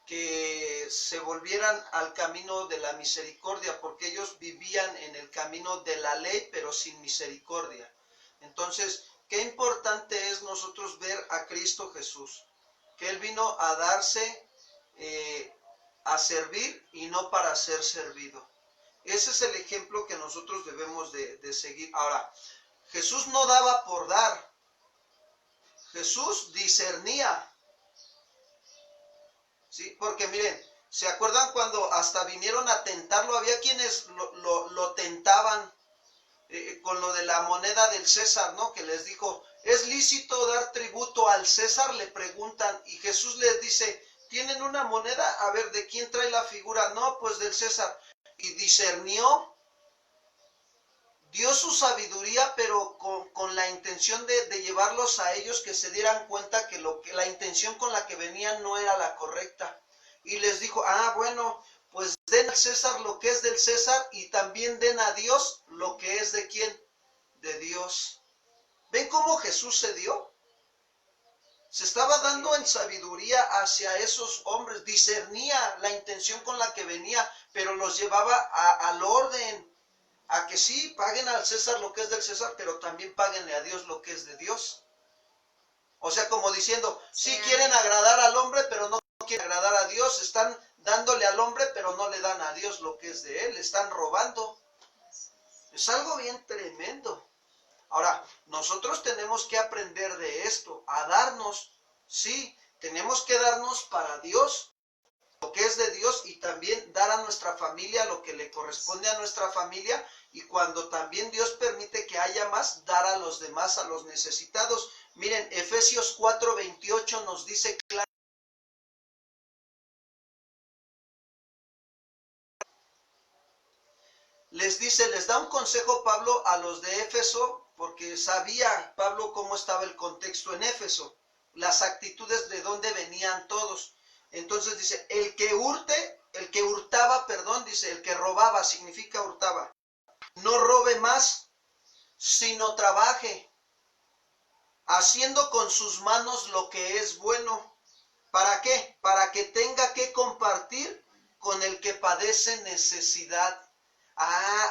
que se volvieran al camino de la misericordia, porque ellos vivían en el camino de la ley, pero sin misericordia. Entonces, qué importante es nosotros ver a Cristo Jesús, que Él vino a darse, a servir y no para ser servido. Ese es el ejemplo que nosotros debemos de seguir. Ahora, Jesús no daba por dar. Jesús discernía. ¿Sí? Porque miren, ¿se acuerdan cuando hasta vinieron a tentarlo? Había quienes lo tentaban con lo de la moneda del César, ¿no? Que les dijo, ¿es lícito dar tributo al César? Le preguntan, y Jesús les dice, ¿tienen una moneda? A ver, ¿de quién trae la figura? No, pues del César. Y discernió, dio su sabiduría, pero con la intención de llevarlos a ellos que se dieran cuenta que la intención con la que venían no era la correcta. Y les dijo, bueno, pues den al César lo que es del César y también den a Dios lo que es de ¿quién? De Dios. ¿Ven cómo Jesús se dio? Se estaba dando en sabiduría hacia esos hombres, discernía la intención con la que venía, pero los llevaba al orden, a que sí, paguen al César lo que es del César, pero también páguenle a Dios lo que es de Dios. O sea, como diciendo, sí quieren agradar al hombre, pero no quieren agradar a Dios, están dándole al hombre, pero no le dan a Dios lo que es de él, están robando. Es algo bien tremendo. Ahora, nosotros tenemos que aprender de esto, a darnos, sí, tenemos que darnos para Dios, lo que es de Dios, y también dar a nuestra familia lo que le corresponde a nuestra familia, y cuando también Dios permite que haya más, dar a los demás, a los necesitados. Miren, Efesios 4:28 nos dice claro. Les da un consejo Pablo a los de Éfeso, porque sabía Pablo cómo estaba el contexto en Éfeso, las actitudes de dónde venían todos. Entonces dice, el que hurtaba, dice, el que robaba, significa hurtaba, no robe más, sino trabaje, haciendo con sus manos lo que es bueno. ¿Para qué? Para que tenga que compartir con el que padece necesidad.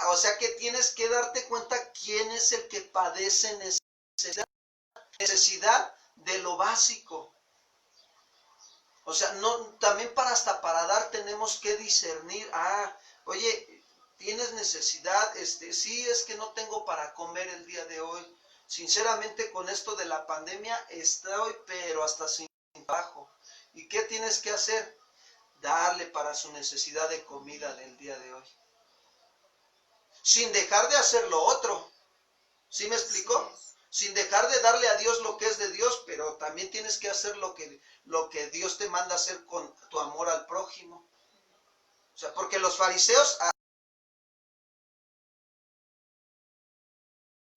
O sea que tienes que darte cuenta quién es el que padece necesidad de lo básico. O sea, no, también hasta para dar tenemos que discernir. Oye, tienes necesidad, sí, es que no tengo para comer el día de hoy. Sinceramente, con esto de la pandemia estoy, pero hasta sin trabajo. ¿Y qué tienes que hacer? Darle para su necesidad de comida del día de hoy. Sin dejar de hacer lo otro. ¿Sí me explicó? Sin dejar de darle a Dios lo que es de Dios, pero también tienes que hacer lo que Dios te manda hacer con tu amor al prójimo. O sea, porque los fariseos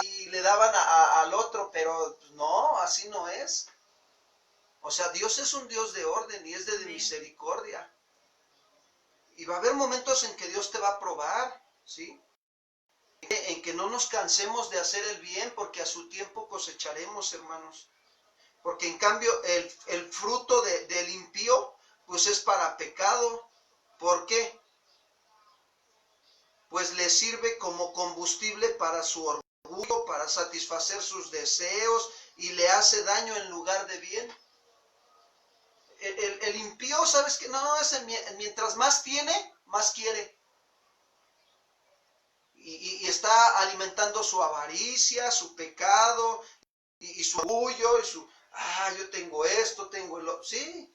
y le daban al otro, pero no, así no es. O sea, Dios es un Dios de orden y es de misericordia. Y va a haber momentos en que Dios te va a probar, ¿sí? En que no nos cansemos de hacer el bien, porque a su tiempo cosecharemos, hermanos. Porque en cambio el fruto del impío, pues es para pecado. ¿Por qué? Pues le sirve como combustible para su orgullo, para satisfacer sus deseos, y le hace daño en lugar de bien. El impío, ¿sabes qué? No, mientras más tiene, más quiere. Y está alimentando su avaricia, su pecado, y su orgullo, y yo tengo esto, tengo el otro. Sí.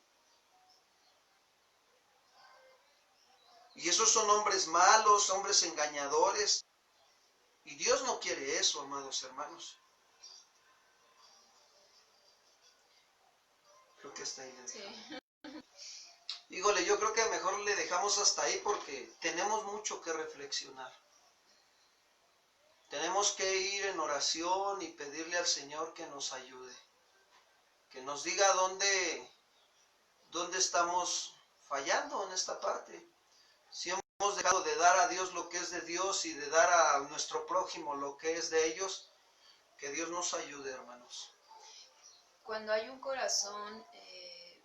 Y esos son hombres malos, hombres engañadores. Y Dios no quiere eso, amados hermanos. Creo que está ahí. Sí. Híjole, yo creo que mejor le dejamos hasta ahí porque tenemos mucho que reflexionar. Tenemos que ir en oración y pedirle al Señor que nos ayude. Que nos diga dónde estamos fallando en esta parte. Si hemos dejado de dar a Dios lo que es de Dios y de dar a nuestro prójimo lo que es de ellos, que Dios nos ayude, hermanos. Cuando hay un corazón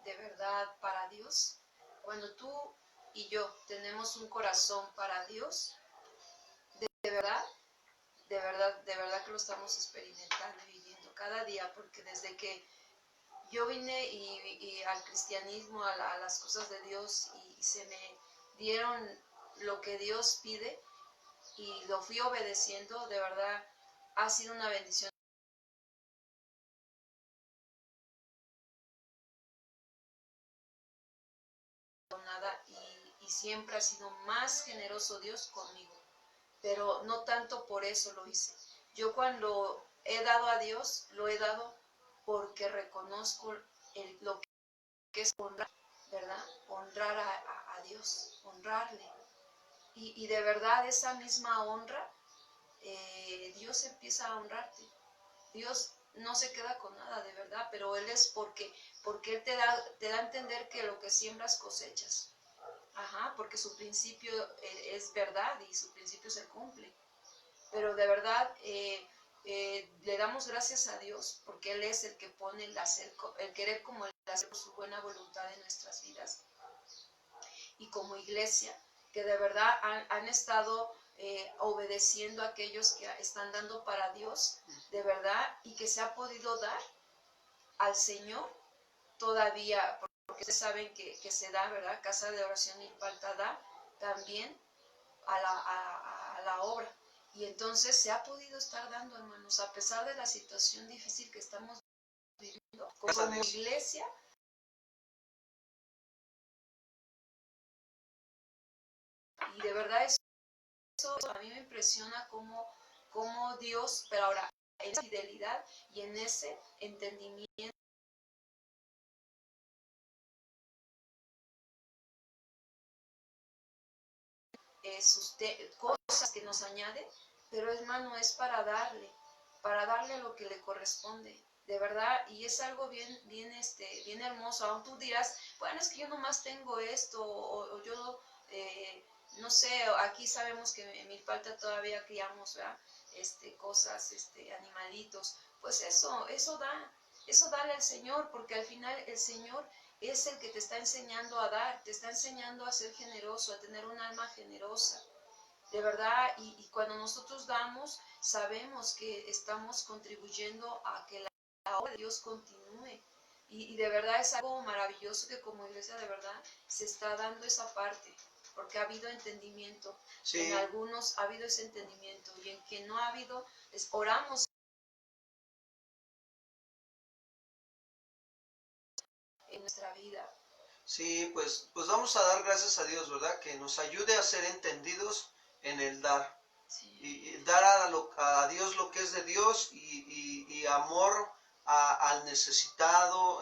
de verdad para Dios, cuando tú y yo tenemos un corazón para Dios, de verdad que lo estamos experimentando y viviendo cada día, porque desde que yo vine y al cristianismo, a las cosas de Dios, y se me dieron lo que Dios pide y lo fui obedeciendo, de verdad ha sido una bendición. Y siempre ha sido más generoso Dios conmigo, pero no tanto por eso lo hice. Yo cuando he dado a Dios, lo he dado porque reconozco lo que es honrar, ¿verdad? Honrar a Dios, honrarle. Y de verdad esa misma honra, Dios empieza a honrarte. Dios no se queda con nada, de verdad, pero Él es porque Él te da a entender que lo que siembras cosechas. Porque su principio es verdad y su principio se cumple. Pero de verdad le damos gracias a Dios porque Él es el que pone el querer como el hacer por su buena voluntad en nuestras vidas. Y como iglesia, que de verdad han estado obedeciendo a aquellos que están dando para Dios, de verdad, y que se ha podido dar al Señor todavía, porque ustedes saben que se da, ¿verdad? Casa de Oración Milpalta da también a la obra. Y entonces se ha podido estar dando, hermanos, a pesar de la situación difícil que estamos viviendo como iglesia. Y de verdad eso a mí me impresiona cómo Dios, pero ahora en esa fidelidad y en ese entendimiento, cosas que nos añade, pero hermano, es para darle lo que le corresponde, de verdad, y es algo bien hermoso. Aún tú dirás, bueno, es que yo nomás tengo esto, o yo, no sé, aquí sabemos que en Milpalta todavía criamos, ¿verdad? cosas, animalitos, pues eso dale al Señor, porque al final el Señor es el que te está enseñando a dar, te está enseñando a ser generoso, a tener un alma generosa. De verdad, y cuando nosotros damos, sabemos que estamos contribuyendo a que la obra de Dios continúe. Y de verdad es algo maravilloso que como iglesia de verdad se está dando esa parte, porque ha habido entendimiento. Sí. En algunos ha habido ese entendimiento y en que no ha habido, oramos en nuestra vida. Sí, pues vamos a dar gracias a Dios, ¿verdad? Que nos ayude a ser entendidos en el dar. Sí. Y dar a Dios lo que es de Dios y amor al necesitado,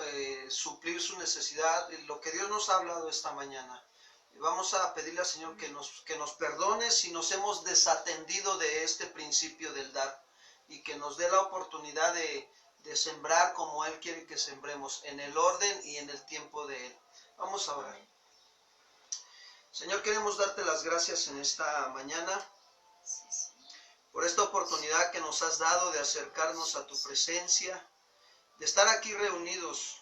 suplir su necesidad, lo que Dios nos ha hablado esta mañana. Vamos a pedirle al Señor que nos perdone si nos hemos desatendido de este principio del dar y que nos dé la oportunidad de sembrar como Él quiere que sembremos, en el orden y en el tiempo de Él. Vamos a orar. Señor, queremos darte las gracias en esta mañana por esta oportunidad que nos has dado de acercarnos a tu presencia, de estar aquí reunidos,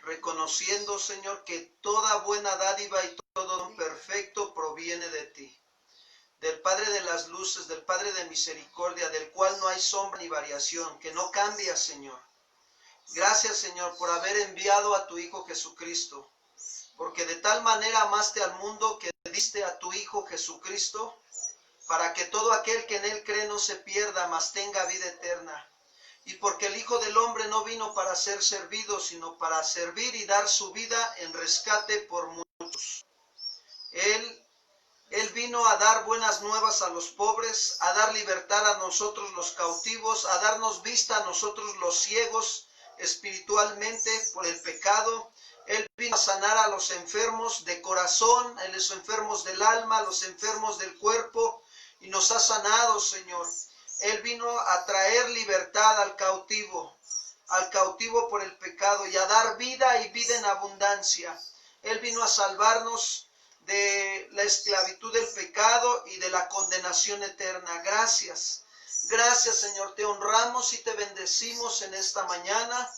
reconociendo, Señor, que toda buena dádiva y todo don perfecto proviene de ti, del Padre de las luces, del Padre de misericordia, del cual no hay sombra ni variación, que no cambia, Señor. Gracias, Señor, por haber enviado a tu Hijo Jesucristo, porque de tal manera amaste al mundo que diste a tu Hijo Jesucristo, para que todo aquel que en Él cree no se pierda, mas tenga vida eterna. Y porque el Hijo del Hombre no vino para ser servido, sino para servir y dar su vida en rescate por muchos. Él vino a dar buenas nuevas a los pobres, a dar libertad a nosotros los cautivos, a darnos vista a nosotros los ciegos espiritualmente por el pecado. Él vino a sanar a los enfermos de corazón, a los enfermos del alma, a los enfermos del cuerpo, y nos ha sanado, Señor. Él vino a traer libertad al cautivo por el pecado, y a dar vida y vida en abundancia. Él vino a salvarnos de la esclavitud del pecado y de la condenación eterna. Gracias. Gracias, Señor. Te honramos y te bendecimos en esta mañana.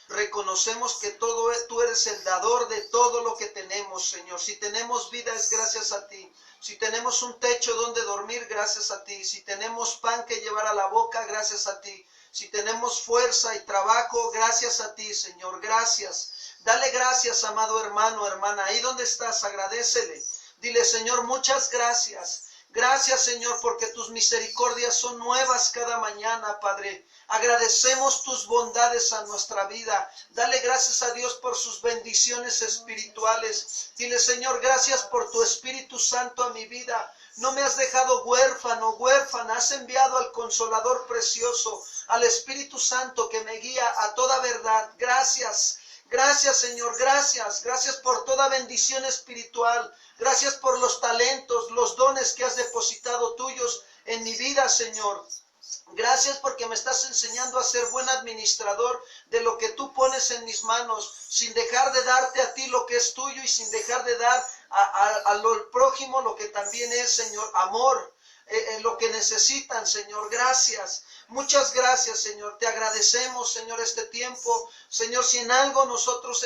Reconocemos que tú eres el dador de todo lo que tenemos, Señor. Si tenemos vida es gracias a ti. Si tenemos un techo donde dormir, gracias a ti. Si tenemos pan que llevar a la boca, gracias a ti. Si tenemos fuerza y trabajo, gracias a ti, Señor. Gracias. Dale gracias, amado hermano, hermana. Ahí donde estás, agradécele. Dile, Señor, muchas gracias. Gracias, Señor, porque tus misericordias son nuevas cada mañana, Padre. Agradecemos tus bondades a nuestra vida. Dale gracias a Dios por sus bendiciones espirituales. Dile, Señor, gracias por tu Espíritu Santo a mi vida. No me has dejado huérfano, huérfana. Has enviado al Consolador precioso, al Espíritu Santo que me guía a toda verdad. Gracias. Gracias, Señor, gracias. Gracias por toda bendición espiritual. Gracias por los talentos, los dones que has depositado tuyos en mi vida, Señor. Gracias porque me estás enseñando a ser buen administrador de lo que tú pones en mis manos, sin dejar de darte a ti lo que es tuyo y sin dejar de dar al prójimo lo que también es, Señor, amor. Lo que necesitan, Señor. Gracias. Muchas gracias, Señor. Te agradecemos, Señor, este tiempo. Señor, si en algo nosotros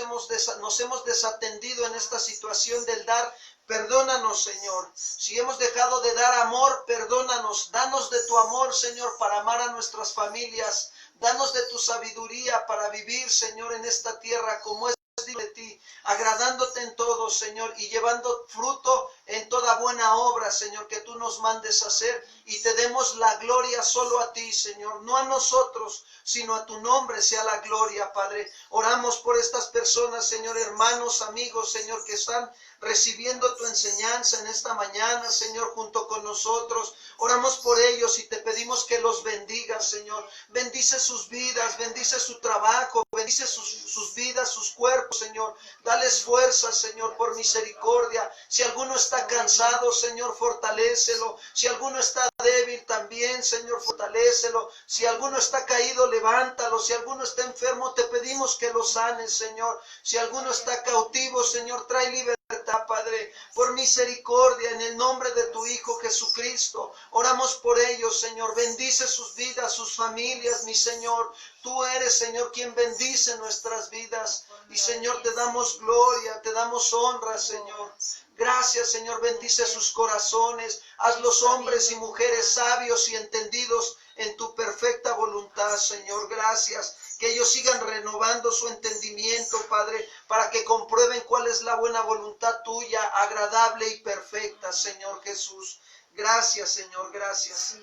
nos hemos desatendido en esta situación del dar, perdónanos, Señor. Si hemos dejado de dar amor, perdónanos. Danos de tu amor, Señor, para amar a nuestras familias. Danos de tu sabiduría para vivir, Señor, en esta tierra como es digno de ti, agradándote en todo, Señor, y llevando fruto en toda buena obra, Señor, que tú nos mandes a hacer, y te demos la gloria solo a ti, Señor, no a nosotros, sino a tu nombre sea la gloria, Padre. Oramos por estas personas, Señor, hermanos, amigos, Señor, que están recibiendo tu enseñanza en esta mañana, Señor, junto con nosotros. Oramos por ellos y te pedimos que los bendigas, Señor. Bendice sus vidas, bendice su trabajo, bendice sus vidas, sus cuerpos, Señor. Dales fuerza, Señor, por misericordia. Si alguno está cansado, Señor, fortalécelo. Si alguno está débil también, Señor, fortalécelo. Si alguno está caído, levántalo. Si alguno está enfermo, te pedimos que lo sanes, Señor. Si alguno está cautivo, Señor, trae libertad Padre, por misericordia, en el nombre de tu Hijo Jesucristo, oramos por ellos, Señor. Bendice sus vidas, sus familias, mi Señor. Tú eres, Señor, quien bendice nuestras vidas. Y, Señor, te damos gloria, te damos honra, Señor. Gracias, Señor, bendice sus corazones. Hazlos hombres y mujeres sabios y entendidos en tu perfecta voluntad, Señor. Gracias. Que ellos sigan renovando su entendimiento, Padre, para que comprueben cuál es la buena voluntad tuya, agradable y perfecta, Señor Jesús. Gracias, Señor, gracias.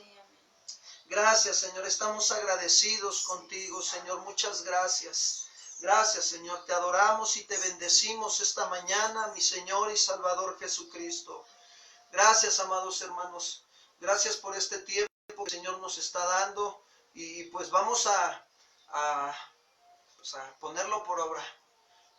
Gracias, Señor. Estamos agradecidos contigo, Señor. Muchas gracias. Gracias, Señor. Te adoramos y te bendecimos esta mañana, mi Señor y Salvador Jesucristo. Gracias, amados hermanos. Gracias por este tiempo que el Señor nos está dando. Y pues vamos a ponerlo por obra.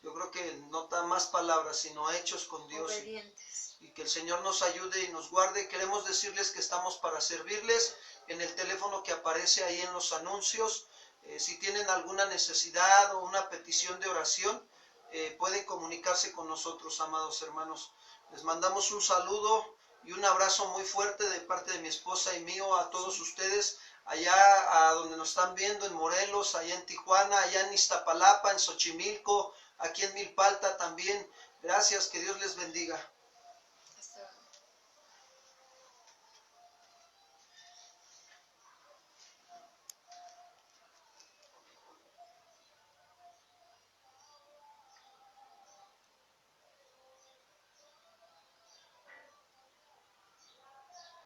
Yo creo que no da más palabras, sino hechos con Dios. Obedientes. Y que el Señor nos ayude y nos guarde. Queremos decirles que estamos para servirles en el teléfono que aparece ahí en los anuncios. Si tienen alguna necesidad o una petición de oración, pueden comunicarse con nosotros, amados hermanos. Les mandamos un saludo y un abrazo muy fuerte de parte de mi esposa y mío a todos ustedes, allá a donde nos están viendo, en Morelos, allá en Tijuana, allá en Iztapalapa, en Xochimilco, aquí en Milpalta también. Gracias, que Dios les bendiga.